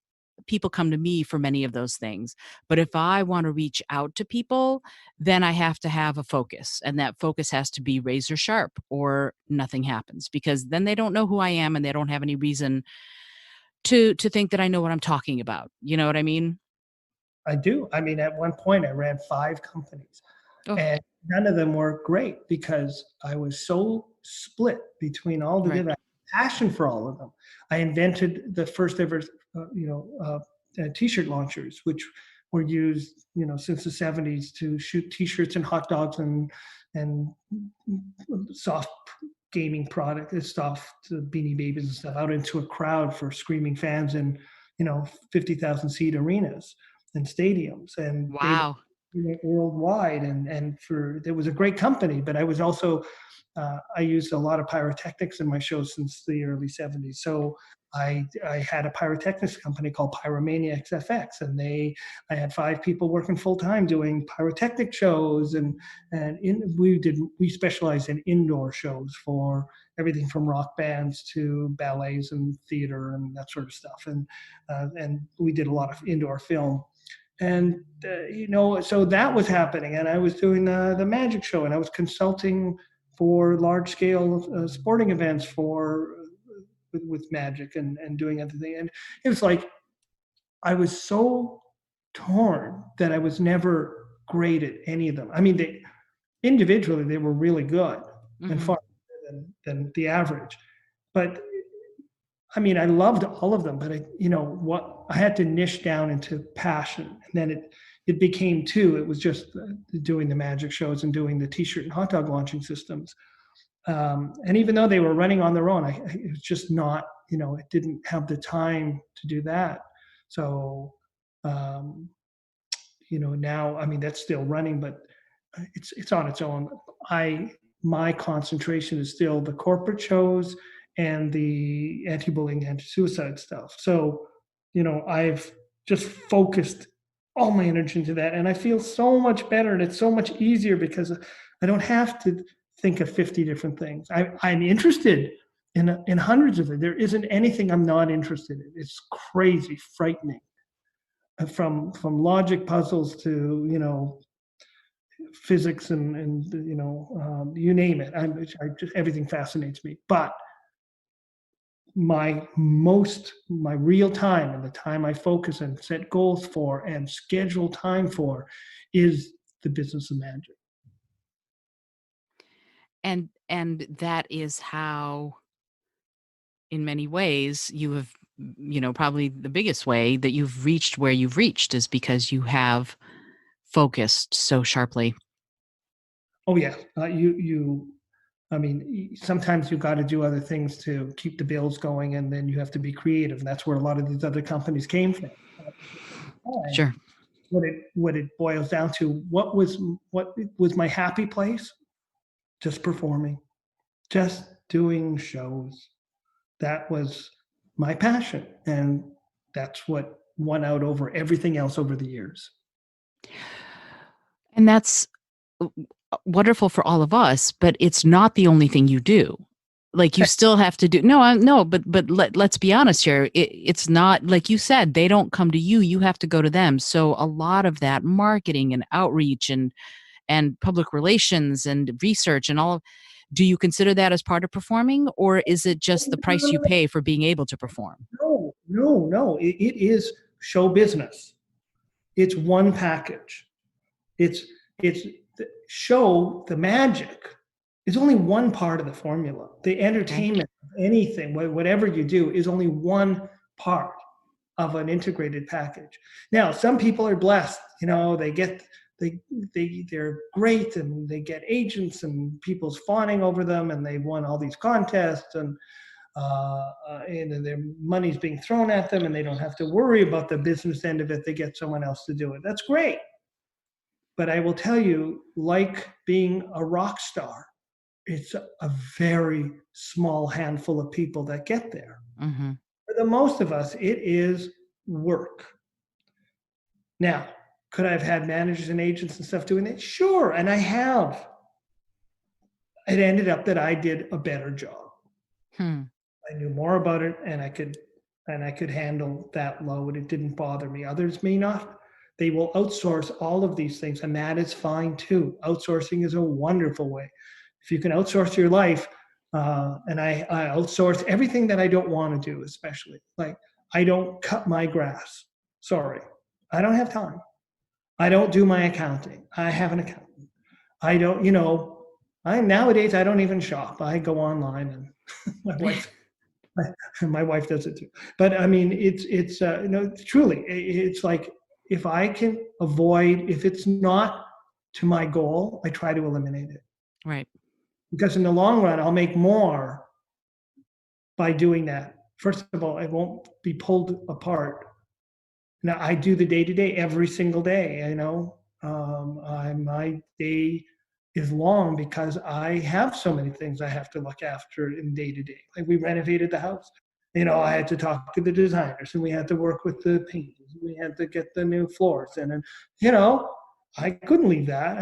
people come to me for many of those things. But if I want to reach out to people, then I have to have a focus, and that focus has to be razor sharp, or nothing happens, because then they don't know who I am, and they don't have any reason to think that I know what I'm talking about. You know what I mean?
I do. I mean, at one point, I ran 5 companies,
Oh,
and none of them were great because I was so split between all the
right.
different passion for all of them. I invented the first ever, T-shirt launchers, which were used, since the '70s to shoot T-shirts and hot dogs and soft gaming product, soft Beanie Babies and stuff out into a crowd for screaming fans in, 50,000 seat arenas and stadiums, and they
Wow.
went worldwide. And for there was a great company, but I was also I used a lot of pyrotechnics in my show since the early '70s. So I had a pyrotechnics company called Pyromaniacs FX, and I had 5 people working full time doing pyrotechnic shows, we specialized in indoor shows for everything from rock bands to ballets and theater and that sort of stuff, and we did a lot of indoor film. And so that was happening, and I was doing the magic show, and I was consulting for large scale sporting events with magic, and doing everything. And it was like I was so torn that I was never great at any of them. I mean, they individually they were really good and
Hmm.
far better than the average, but I mean, I loved all of them. But what I had to niche down into passion, and then it became 2. It was just doing the magic shows and doing the T-shirt and hot dog launching systems. And even though they were running on their own, it was just not, it didn't have the time to do that. So, um, now, I mean, that's still running, but it's on its own. My concentration is still the corporate shows and the anti-bullying, anti-suicide stuff. So, I've just focused all my energy into that, and I feel so much better, and it's so much easier because I don't have to think of 50 different things. I'm interested in hundreds of it. There isn't anything I'm not interested in. It's crazy, frightening. From logic puzzles to physics and you name it. I just everything fascinates me. But my real time, and the time I focus and set goals for and schedule time for, is the business of magic.
And that is how, in many ways, you have, probably the biggest way that you've reached where you've reached is because you have focused so sharply.
Oh yeah, you. I mean, sometimes you got to do other things to keep the bills going, and then you have to be creative. And that's where a lot of these other companies came from. Time,
Sure.
what it boils down to, what was my happy place? Just performing, just doing shows. That was my passion. And that's what won out over everything else over the years.
And that's wonderful for all of us, but it's not the only thing you do. Like you still have to do no, but let's be honest here. It's not like you said, they don't come to you, you have to go to them. So a lot of that marketing and outreach and public relations and research and all of, do you consider that as part of performing, or is it just the price you pay for being able to perform?
No, no, no. It is show business. It's one package. It's show the magic is only one part of the formula. The entertainment, anything, whatever you do, is only one part of an integrated package. Now, some people are blessed. They get they're great, and they get agents and people's fawning over them, and they've won all these contests, and their money's being thrown at them, and they don't have to worry about the business end of it. They get someone else to do it. That's great. But I will tell you, like being a rock star, it's a very small handful of people that get there.
Mm-hmm.
For the most of us, it is work. Now, could I have had managers and agents and stuff doing it? Sure, and I have. It ended up that I did a better job. I knew more about it, and I could handle that load. It didn't bother me. Others may not. They will outsource all of these things, and that is fine too. Outsourcing is a wonderful way. If you can outsource your life, and I outsource everything that I don't want to do, especially like I don't cut my grass. Sorry, I don't have time. I don't do my accounting. I have an accountant. I don't, nowadays I don't even shop. I go online, and my wife does it too. But I mean, it's truly, it's like, if I can avoid, if it's not to my goal, I try to eliminate it.
Right.
Because in the long run, I'll make more by doing that. First of all, I won't be pulled apart. Now, I do the day-to-day every single day. My day is long because I have so many things I have to look after in day-to-day. Like, we renovated the house. I had to talk to the designers, and we had to work with the painters. We had to get the new floors in, and I couldn't leave that.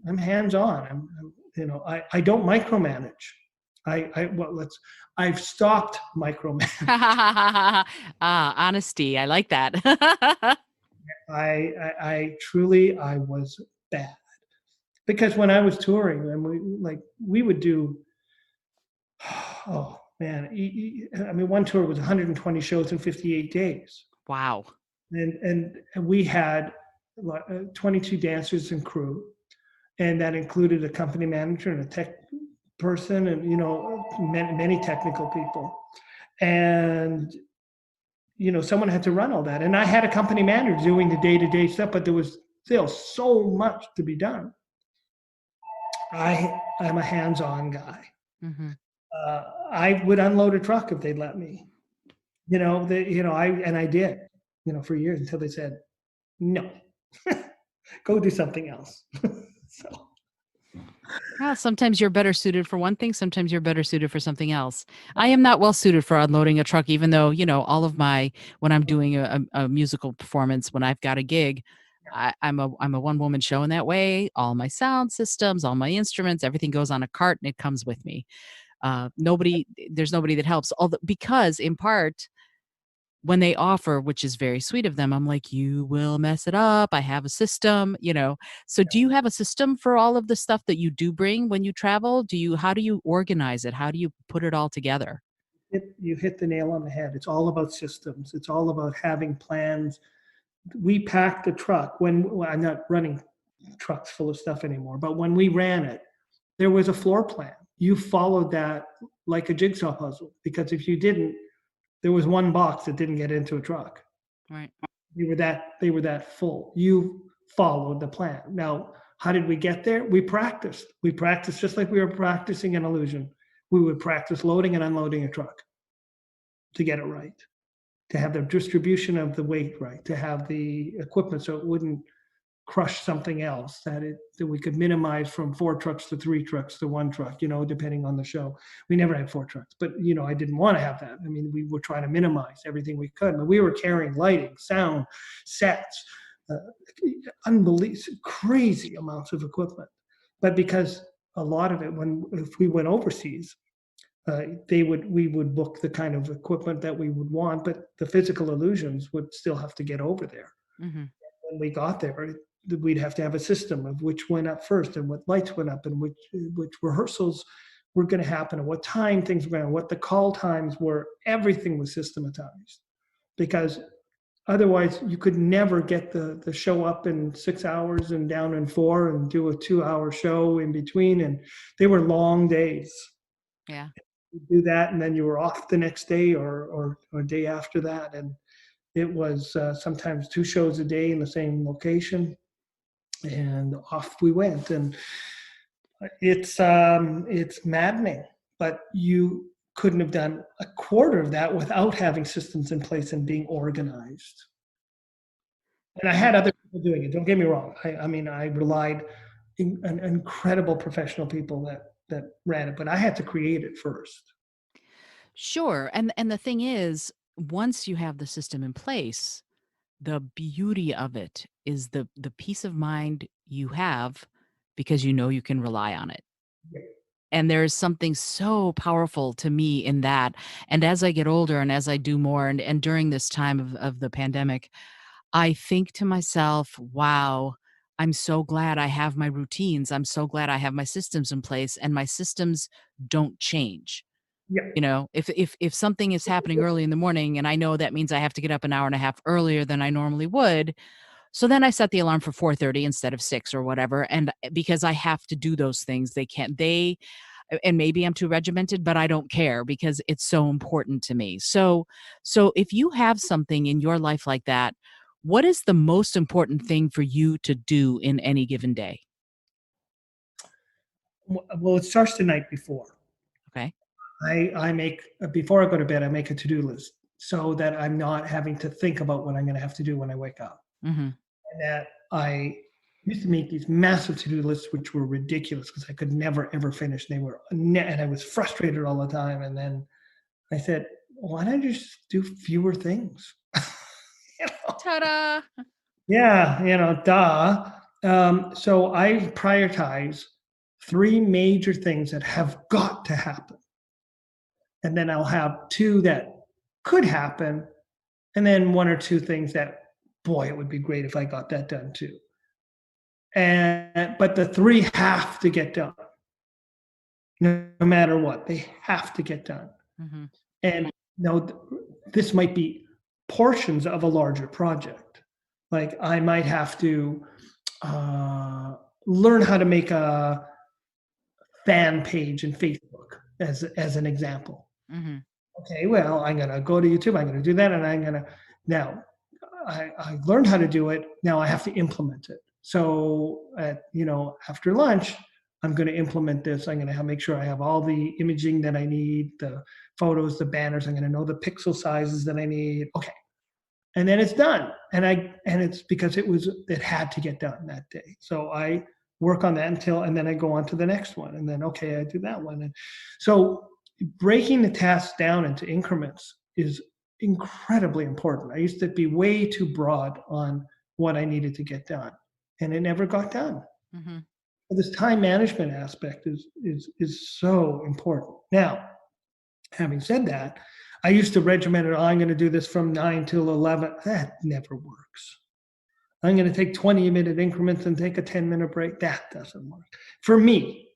I'm hands-on. I don't micromanage. I've stopped micromanaging.
Honesty. I like that.
I truly, I was bad, because when I was touring, and we would do, oh man, I mean, one tour was 120 shows in 58 days.
Wow.
And we had 22 dancers and crew, and that included a company manager and a tech person, and many technical people. And someone had to run all that, and I had a company manager doing the day-to-day stuff, but there was still so much to be done. I'm a hands-on guy.
Mm-hmm.
I would unload a truck if they'd let me. I did, for years, until they said, no, go do something else. So.
Well, sometimes you're better suited for one thing. Sometimes you're better suited for something else. I am not well suited for unloading a truck, even though, all of when I'm doing a musical performance, when I've got a gig, I'm a one woman show in that way. All my sound systems, all my instruments, everything goes on a cart and it comes with me. There's nobody that helps. Because in part, when they offer, which is very sweet of them, I'm like, you will mess it up. I have a system, So do you have a system for all of the stuff that you do bring when you travel? How do you organize it? How do you put it all together?
You hit the nail on the head. It's all about systems. It's all about having plans. We packed the truck I'm not running trucks full of stuff anymore, but when we ran it, there was a floor plan. You followed that like a jigsaw puzzle, because if you didn't, there was one box that didn't get into a truck.
Right.
They were that full. You followed the plan. Now, how did we get there? We practiced. We practiced just like we were practicing an illusion. We would practice loading and unloading a truck to get it right, to have the distribution of the weight right, to have the equipment so it wouldn't crush something else, that we could minimize from 4 trucks to 3 trucks to 1 truck, depending on the show. We never had 4 trucks, but I didn't want to have that. I mean, we were trying to minimize everything we could, but we were carrying lighting, sound, sets, unbelievable, crazy amounts of equipment. But because a lot of it, if we went overseas, we would book the kind of equipment that we would want, but the physical illusions would still have to get over there.
Mm-hmm.
When we got there, we'd have to have a system of which went up first and what lights went up and which rehearsals were going to happen and what time things were going, what the call times were. Everything was systematized, because otherwise you could never get the show up in 6 hours and down in 4 and do a 2-hour show in between. And they were long days.
Yeah.
You do that, and then you were off the next day or day after that. And it was sometimes 2 shows a day in the same location, and off we went. And it's maddening, but you couldn't have done a quarter of that without having systems in place and being organized. And I had other people doing it. Don't get me wrong. I mean, I relied on incredible professional people that ran it, but I had to create it first.
Sure. And the thing is, once you have the system in place, the beauty of it is the peace of mind you have because you can rely on it.
Yeah.
And there's something so powerful to me in that. And as I get older and as I do more, and during this time of the pandemic, I think to myself, wow, I'm so glad I have my routines. I'm so glad I have my systems in place, and my systems don't change.
Yeah.
If something is happening early in the morning and I know that means I have to get up an hour and a half earlier than I normally would, so then I set the alarm for 4:30 instead of 6 or whatever. And because I have to do those things, and maybe I'm too regimented, but I don't care because it's so important to me. So if you have something in your life like that, what is the most important thing for you to do in any given day?
Well, it starts the night before.
Okay.
I make, before I go to bed, I make a to-do list so that I'm not having to think about what I'm going to have to do when I wake up.
Mm-hmm.
And that I used to make these massive to-do lists, which were ridiculous because I could never ever finish. And I was frustrated all the time. And then I said, why don't I just do fewer things? You know?
Ta-da!
Yeah, duh. So I prioritize 3 major things that have got to happen. And then I'll have 2 that could happen, and then 1 or 2 things that, boy, it would be great if I got that done too. But the 3 have to get done, no matter what. They have to get done.
Mm-hmm.
And this might be portions of a larger project. Like I might have to learn how to make a fan page in Facebook, as an example.
Mm-hmm.
Okay, well, I'm gonna go to YouTube. I'm gonna do that, and now. I learned how to do it. Now I have to implement it. So after lunch, I'm going to implement this. I'm going to make sure I have all the imaging that I need, the photos, the banners. I'm going to know the pixel sizes that I need. Okay, and then it's done. And it's because it had to get done that day. So I work on that and then I go on to the next one, and then okay, I do that one. And so breaking the tasks down into increments is incredibly important. I used to be way too broad on what I needed to get done, and it never got done.
Mm-hmm.
This time management aspect is so important. Now, having said that, I used to regiment it. Oh, I'm going to do this from 9 till 11. That never works. I'm going to take 20-minute increments and take a 10-minute break. That doesn't work for me.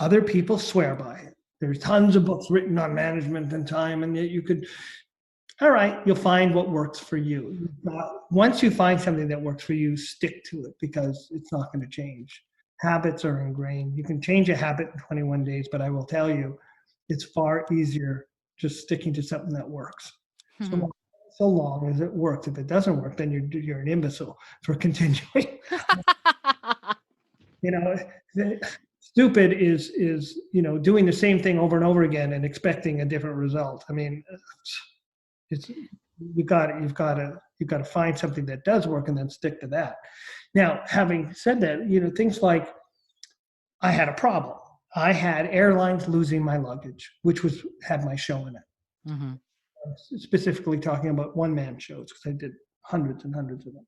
Other people swear by it. There's tons of books written on management and time, and yet you could. All right, you'll find what works for you. Once you find something that works for you, stick to it because it's not going to change. Habits are ingrained. You can change a habit in 21 days, but I will tell you, it's far easier just sticking to something that works.
Mm-hmm.
So long as it works. If it doesn't work, then you're an imbecile for continuing. Stupid is doing the same thing over and over again and expecting a different result. I mean, it's you've got to find something that does work and then stick to that. Now, having said that, things like I had a problem. I had airlines losing my luggage, which had my show in it.
Mm-hmm.
Specifically talking about one-man shows because I did hundreds and hundreds of them.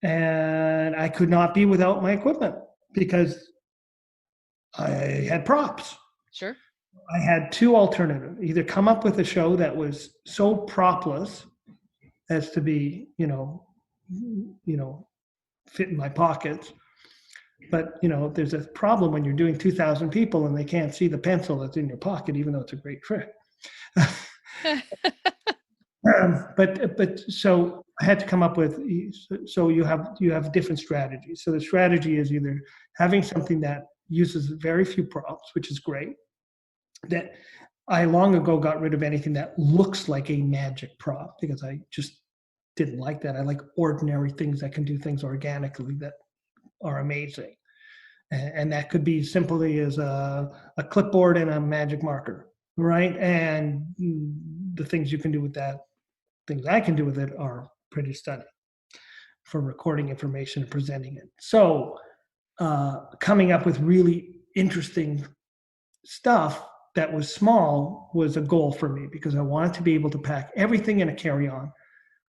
And I could not be without my equipment because I had props.
Sure.
I had two alternatives: either come up with a show that was so propless as to be, fit in my pockets. But, there's a problem when you're doing 2,000 people and they can't see the pencil that's in your pocket, even though it's a great trick. But so I had to come up with, so you have different strategies. So the strategy is either having something that uses very few props, which is great. That I long ago got rid of anything that looks like a magic prop because I just didn't like that. I like ordinary things that can do things organically that are amazing. And that could be simply as a clipboard and a magic marker, right? And the things you can do with that, things I can do with it are pretty stunning for recording information and presenting it. So coming up with really interesting stuff that was small was a goal for me because I wanted to be able to pack everything in a carry-on,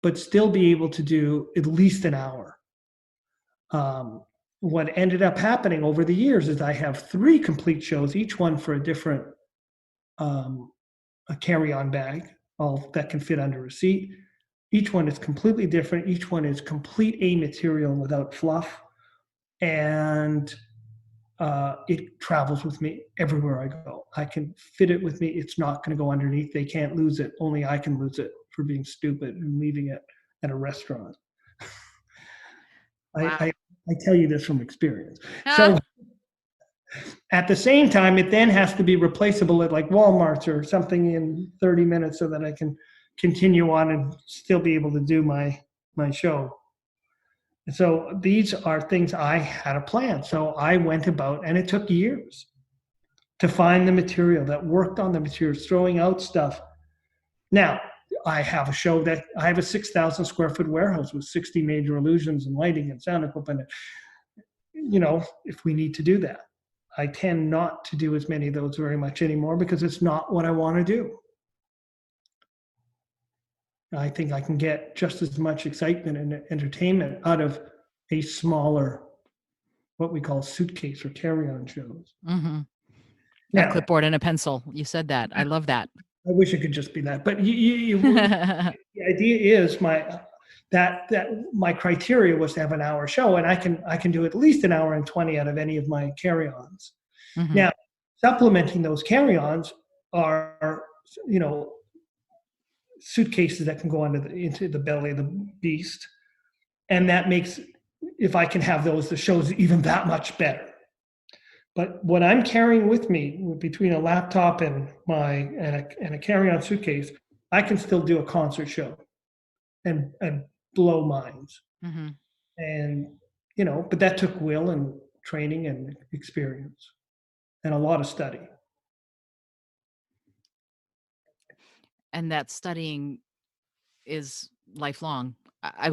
but still be able to do at least an hour. What ended up happening over the years is I have 3 complete shows, each one for a different a carry-on bag, all that can fit under a seat. Each one is completely different. Each one is complete A material without fluff. And it travels with me everywhere I go. I can fit it with me. It's not going to go underneath. They can't lose it. Only I can lose it for being stupid and leaving it at a restaurant.
Wow.
I tell you this from experience. So at the same time, it then has to be replaceable at like Walmart's or something in 30 minutes so that I can continue on and still be able to do my show. So these are things I had a plan. So I went about, and it took years to find the material that worked on the materials, throwing out stuff. Now, I have a show that I have a 6,000 square foot warehouse with 60 major illusions and lighting and sound equipment. If we need to do that. I tend not to do as many of those very much anymore because it's not what I want to do. I think I can get just as much excitement and entertainment out of a smaller, what we call suitcase or carry-on shows.
Mm-hmm.
Now,
a clipboard and a pencil. You said that. I love that.
I wish it could just be that. But the idea is that my criteria was to have an hour show, and I can do at least an hour and 20 out of any of my carry-ons.
Mm-hmm.
Now, supplementing those carry-ons are, suitcases that can go into the belly of the beast. And that makes, if I can have those, the show's even that much better. But what I'm carrying with me between a laptop and a carry-on suitcase, I can still do a concert show and blow minds.
Mm-hmm.
And, but that took will and training and experience and a lot of study.
And that studying is lifelong. I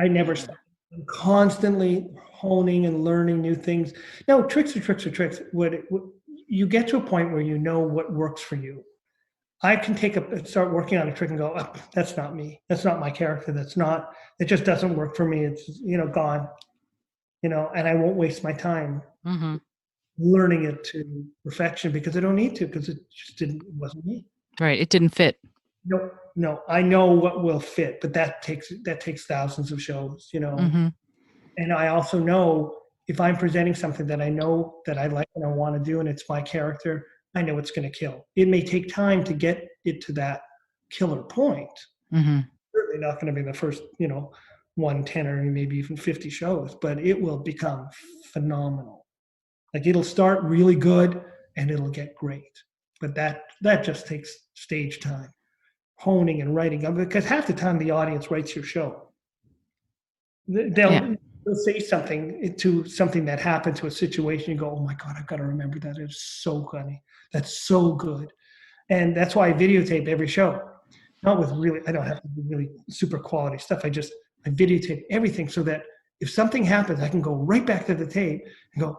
never stopped. I'm constantly honing and learning new things. No, tricks are tricks are tricks. You get to a point where you know what works for you. I can start working on a trick and go, oh, that's not me. That's not my character. It just doesn't work for me. It's, gone, and I won't waste my time
mm-hmm.
learning it to perfection because I don't need to, because it wasn't me.
Right. It didn't fit.
No, I know what will fit, but that takes thousands of shows,
Mm-hmm.
And I also know if I'm presenting something that I know that I like and I want to do, and it's my character, I know it's going to kill. It may take time to get it to that killer point.
Mm-hmm.
Certainly not going to be the first, 110 or maybe even 50 shows, but it will become phenomenal. Like it'll start really good and it'll get great. But that just takes stage time, honing and writing, because half the time the audience writes your show. They'll say something that happened to a situation. You go, oh my God, I've got to remember that. It's so funny. That's so good. And that's why I videotape every show, not with really, I don't have to do really super quality stuff. I videotape everything so that if something happens, I can go right back to the tape and go,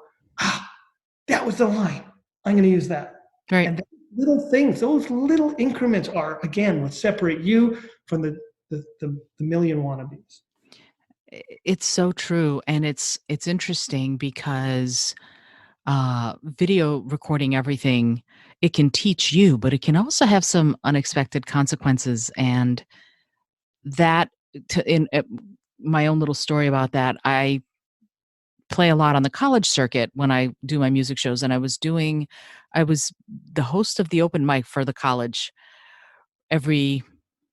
that was the line. I'm going to use that.
Right.
And little things, those little increments are, again, what separate you from the million wannabes.
It's so true. And it's interesting because video recording everything, it can teach you, but it can also have some unexpected consequences. And that, in my own little story about that, I play a lot on the college circuit when I do my music shows, and I was the host of the open mic for the college every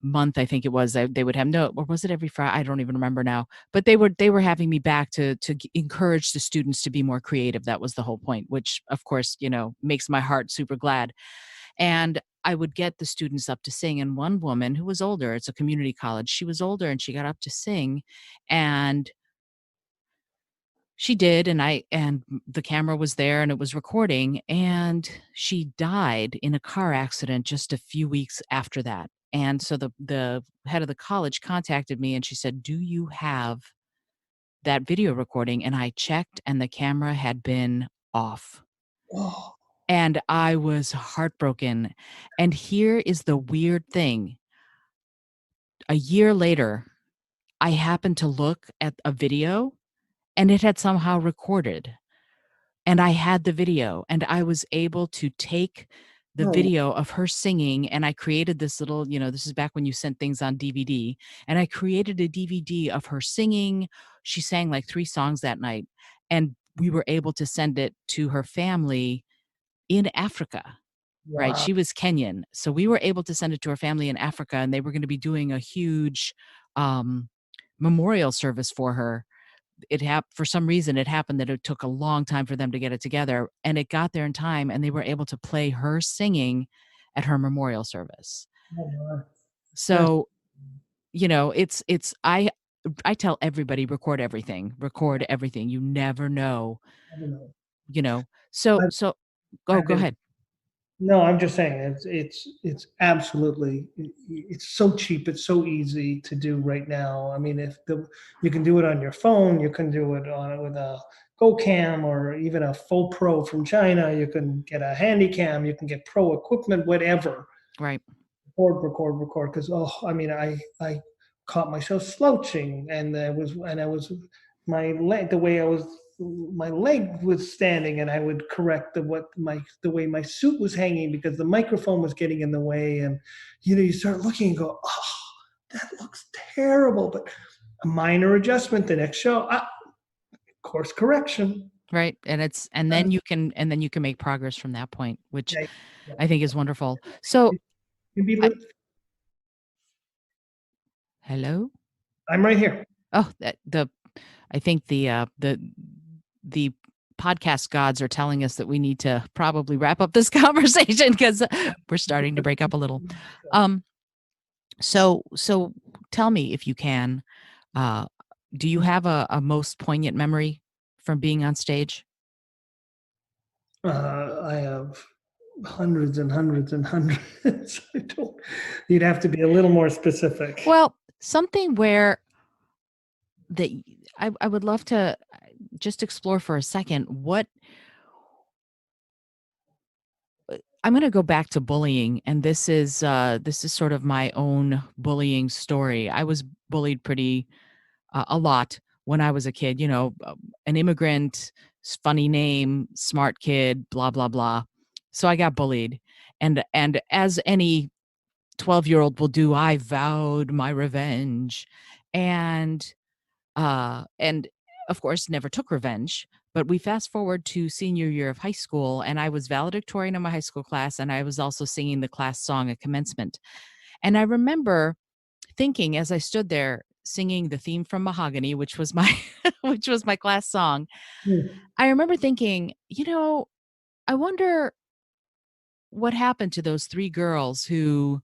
month. I think it was. They would have, no, or was it every Friday? I don't even remember now. But they were having me back to encourage the students to be more creative. That was the whole point, which of course, makes my heart super glad. And I would get the students up to sing, and one woman who was older, it's a community college, she was older and she got up to sing, and she did, and the camera was there and it was recording, and she died in a car accident just a few weeks after that. And so the head of the college contacted me and she said, "Do you have that video recording?" And I checked and the camera had been off.
Oh,
And I was heartbroken. And here is the weird thing. A year later, I happened to look at a video and it had somehow recorded. And I had the video, and I was able to take the
no.
video of her singing, and I created this little, this is back when you sent things on DVD, and I created a DVD of her singing. She sang like 3 songs that night, and we were able to send it to her family in Africa, right?
Wow.
She was Kenyan. So we were able to send it to her family in Africa, and they were gonna be doing a huge, um, memorial service for her. For some reason it happened that it took a long time for them to get it together, and it got there in time, and they were able to play her singing at her memorial service.
Oh, my. That's,
So, it's I tell everybody, record everything. You never know,
I don't know.
you know. So
I've,
so
I've
go
been
ahead.
No, I'm just saying it's absolutely, it's so cheap, it's so easy to do right now. I mean, you can do it on your phone, you can do it on with a GoCam or even a full pro from China. You can get a Handycam, you can get pro equipment, whatever.
Right.
Record. Because I mean, I caught myself slouching, and I was my leg the way I was my leg was standing, and I would correct the way my suit was hanging because the microphone was getting in the way, and you start looking and go, that looks terrible, but a minor adjustment the next show, course correction.
Right. And
Uh,
then you can make progress from that point, which
yeah, yeah.
I think is wonderful. So,
It can be.
I hello?
I'm right here.
Oh, I think the podcast gods are telling us that we need to probably wrap up this conversation because we're starting to break up a little. Um, so tell me if you can, uh, do you have a most poignant memory from being on stage?
I have hundreds and hundreds and hundreds. I don't. You'd have to be a little more specific.
Well, something where that I would love to just explore for a second. I'm going to go back to bullying, and this is sort of my own bullying story. I was bullied pretty a lot when I was a kid. An immigrant, funny name, smart kid, blah blah blah. So I got bullied, and as any 12-year-old will do, I vowed my revenge, and and of course never took revenge. But we fast forward to senior year of high school, and I was valedictorian in my high school class, and I was also singing the class song at commencement. And I remember thinking as I stood there singing the theme from Mahogany, which was my which was my class song,
Hmm.
I remember thinking, I wonder what happened to those 3 girls who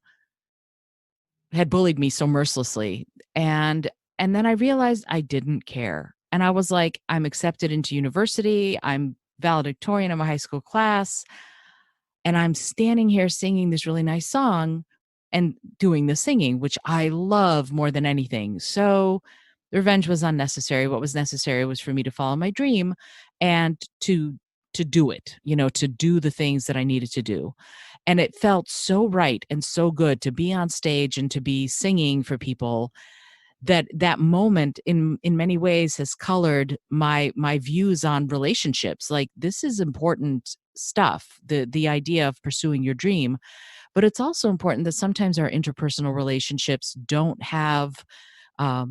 had bullied me so mercilessly. And then I realized I didn't care. And I was like, I'm accepted into university. I'm valedictorian of my high school class. And I'm standing here singing this really nice song. and doing the singing, which I love more than anything. So revenge was unnecessary. What was necessary was for me to follow my dream and to do it, to do the things that I needed to do. And it felt so right and so good to be on stage and to be singing for people, that moment in many ways has colored my views on relationships. Like, this is important stuff, the idea of pursuing your dream, but it's also important that sometimes our interpersonal relationships don't have,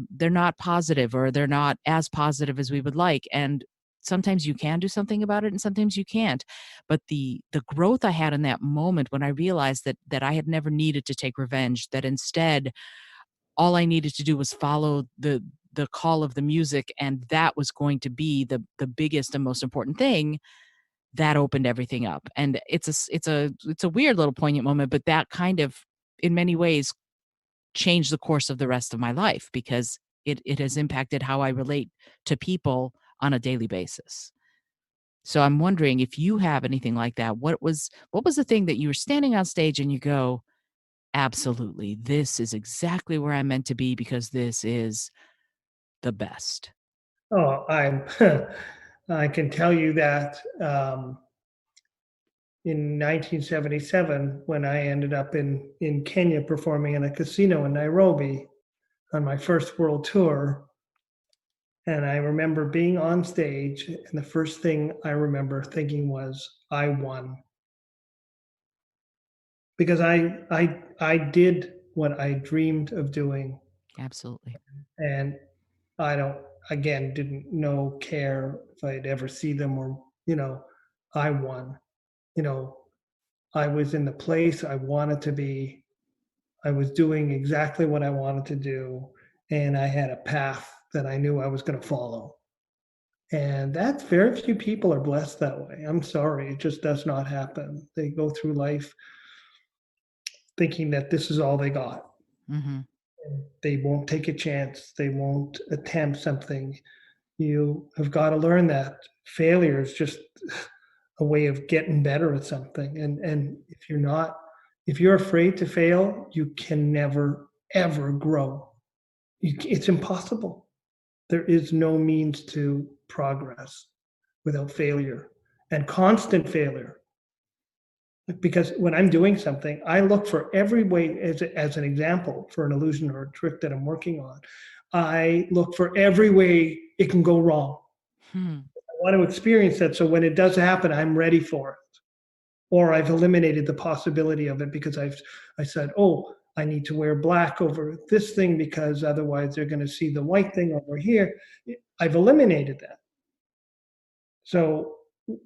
they're not positive, or they're not as positive as we would like. And sometimes you can do something about it and sometimes you can't. But the growth I had in that moment, when I realized that I had never needed to take revenge, that instead all I needed to do was follow the call of the music, and that was going to be the biggest and most important thing, that opened everything up. And it's a weird little poignant moment, but that kind of, in many ways, changed the course of the rest of my life, because it has impacted how I relate to people on a daily basis. So I'm wondering if you have anything like that. What was the thing that you were standing on stage and you go, absolutely, this is exactly where I'm meant to be, because this is the best.
Oh, I can tell you that in 1977, when I ended up in Kenya performing in a casino in Nairobi on my first world tour, and I remember being on stage, and the first thing I remember thinking was, "I won." Because I did what I dreamed of doing,
Absolutely.
and I don't again, didn't know, care if I'd ever see them or, I won. You know, I was in the place I wanted to be. I was doing exactly what I wanted to do, and I had a path that I knew I was gonna follow. And that's very few people are blessed that way. I'm sorry, it just does not happen. They go through life thinking that this is all they got.
Mhm.
They won't take a chance. They won't attempt something. You have got to learn that failure is just a way of getting better at something. And if you're afraid to fail, you can never ever grow. It's impossible. There is no means to progress without failure and constant failure. Because when I'm doing something, I look for every way, as an example, for an illusion or a trick that I'm working on. I look for every way it can go wrong.
Hmm.
I want to experience that, so when it does happen, I'm ready for it. Or I've eliminated the possibility of it because I said, "Oh, I need to wear black over this thing because otherwise they're going to see the white thing over here." I've eliminated that. So,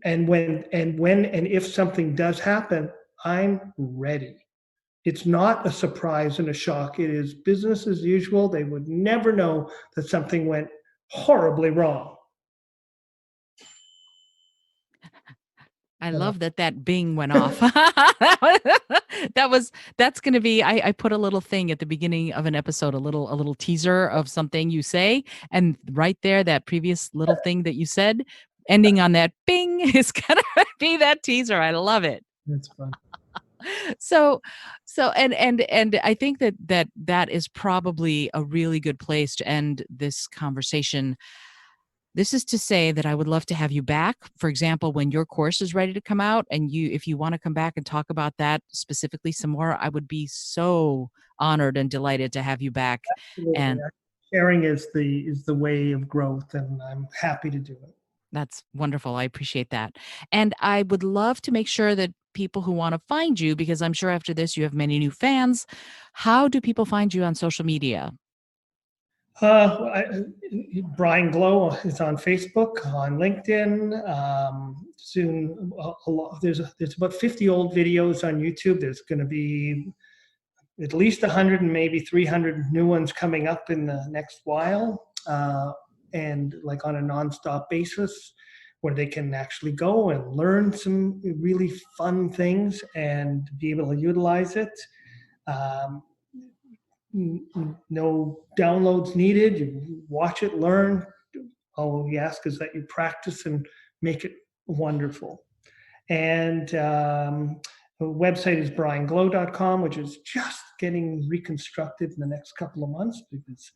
and if something does happen, I'm ready. It's not a surprise and a shock. It is business as usual. They would never know that something went horribly wrong.
I
You know,
love that bing went off. That's gonna be, I put a little thing at the beginning of an episode, a little teaser of something you say, and right there, that previous little thing that you said, ending on that bing is gonna be that teaser. I love it.
it's fun.
So and I think that is probably a really good place to end this conversation. This is to say that I would love to have you back, for example, when your course is ready to come out, and if you want to come back and talk about that specifically some more, I would be so honored and delighted to have you back.
Absolutely.
And
Sharing is the way of growth, and I'm happy to do it.
that's wonderful. I appreciate that. And I would love to make sure that people who want to find you, because I'm sure after this you have many new fans, how do people find you on social media?
Brian Glow is on Facebook, on LinkedIn. Soon, there's about 50 old videos on YouTube. There's going to be at least 100 and maybe 300 new ones coming up in the next while, and like on a nonstop basis, where they can actually go and learn some really fun things and be able to utilize it. Um, no downloads needed. You watch it, learn. All we ask is that you practice and make it wonderful. And the website is brianglow.com, which is just getting reconstructed in the next couple of months because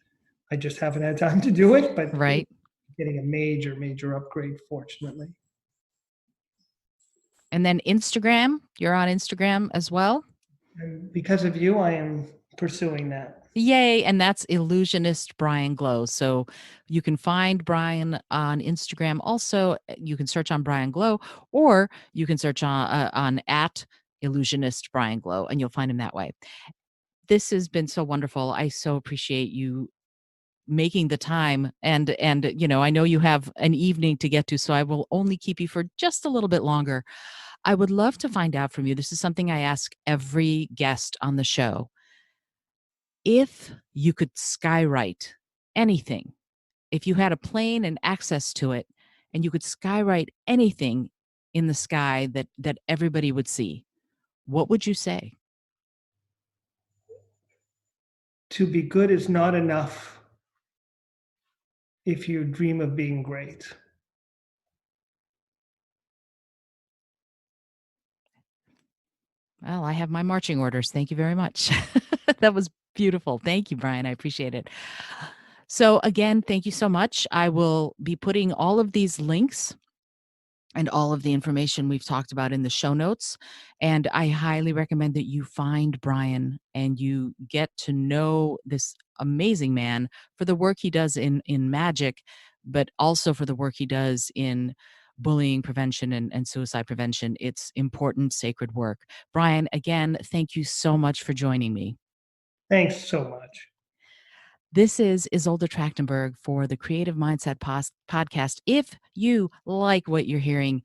I just haven't had time to do it, but
Right.
getting a major upgrade, fortunately.
And then Instagram, you're on Instagram as well?
And because of you, I am pursuing that.
Yay. And that's Illusionist Brian Glow. So you can find Brian on Instagram. Also, you can search on Brian Glow, or you can search on at Illusionist Brian Glow, and you'll find him that way. This has been so wonderful. I so appreciate you making the time, and I know you have an evening to get to, so I will only keep you for just a little bit longer. I would love to find out from you. This is something I ask every guest on the show. If you could skywrite anything, if you had a plane and access to it, and you could skywrite anything in the sky that everybody would see, what would you say?
To be good is not enough if you dream of being great.
Well, I have my marching orders. Thank you very much. That was beautiful. Thank you, Brian. I appreciate it. So, again, thank you so much. I will be putting all of these links and all of the information we've talked about in the show notes. And I highly recommend that you find Brian and you get to know this amazing man for the work he does in magic, but also for the work he does in bullying prevention and suicide prevention. It's important, sacred work. Brian, again, thank you so much for joining me.
Thanks so much.
This is Isolde Trachtenberg for the Creative Mindset Podcast. If you like what you're hearing,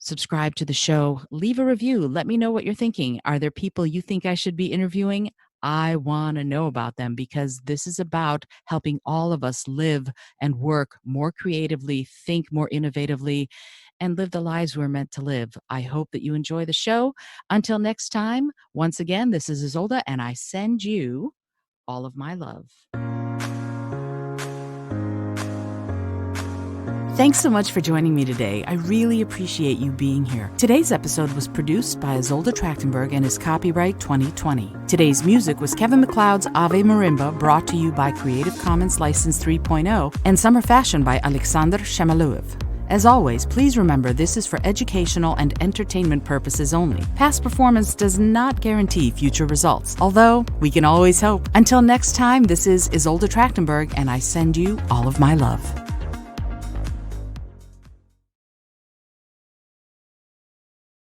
subscribe to the show, leave a review. Let me know what you're thinking. Are there people you think I should be interviewing? I want to know about them, because this is about helping all of us live and work more creatively, think more innovatively, and live the lives we're meant to live. I hope that you enjoy the show. Until next time, once again, this is Isolde, and I send you all of my love. Thanks so much for joining me today. I really appreciate you being here. Today's episode was produced by Isolde Trachtenberg and is copyright 2020. Today's music was Kevin MacLeod's Ave Marimba, brought to you by Creative Commons License 3.0, and Summer Fashion by Alexander Shamaluev. As always, please remember this is for educational and entertainment purposes only. Past performance does not guarantee future results, although we can always hope. Until next time, this is Isolde Trachtenberg, and I send you all of my love.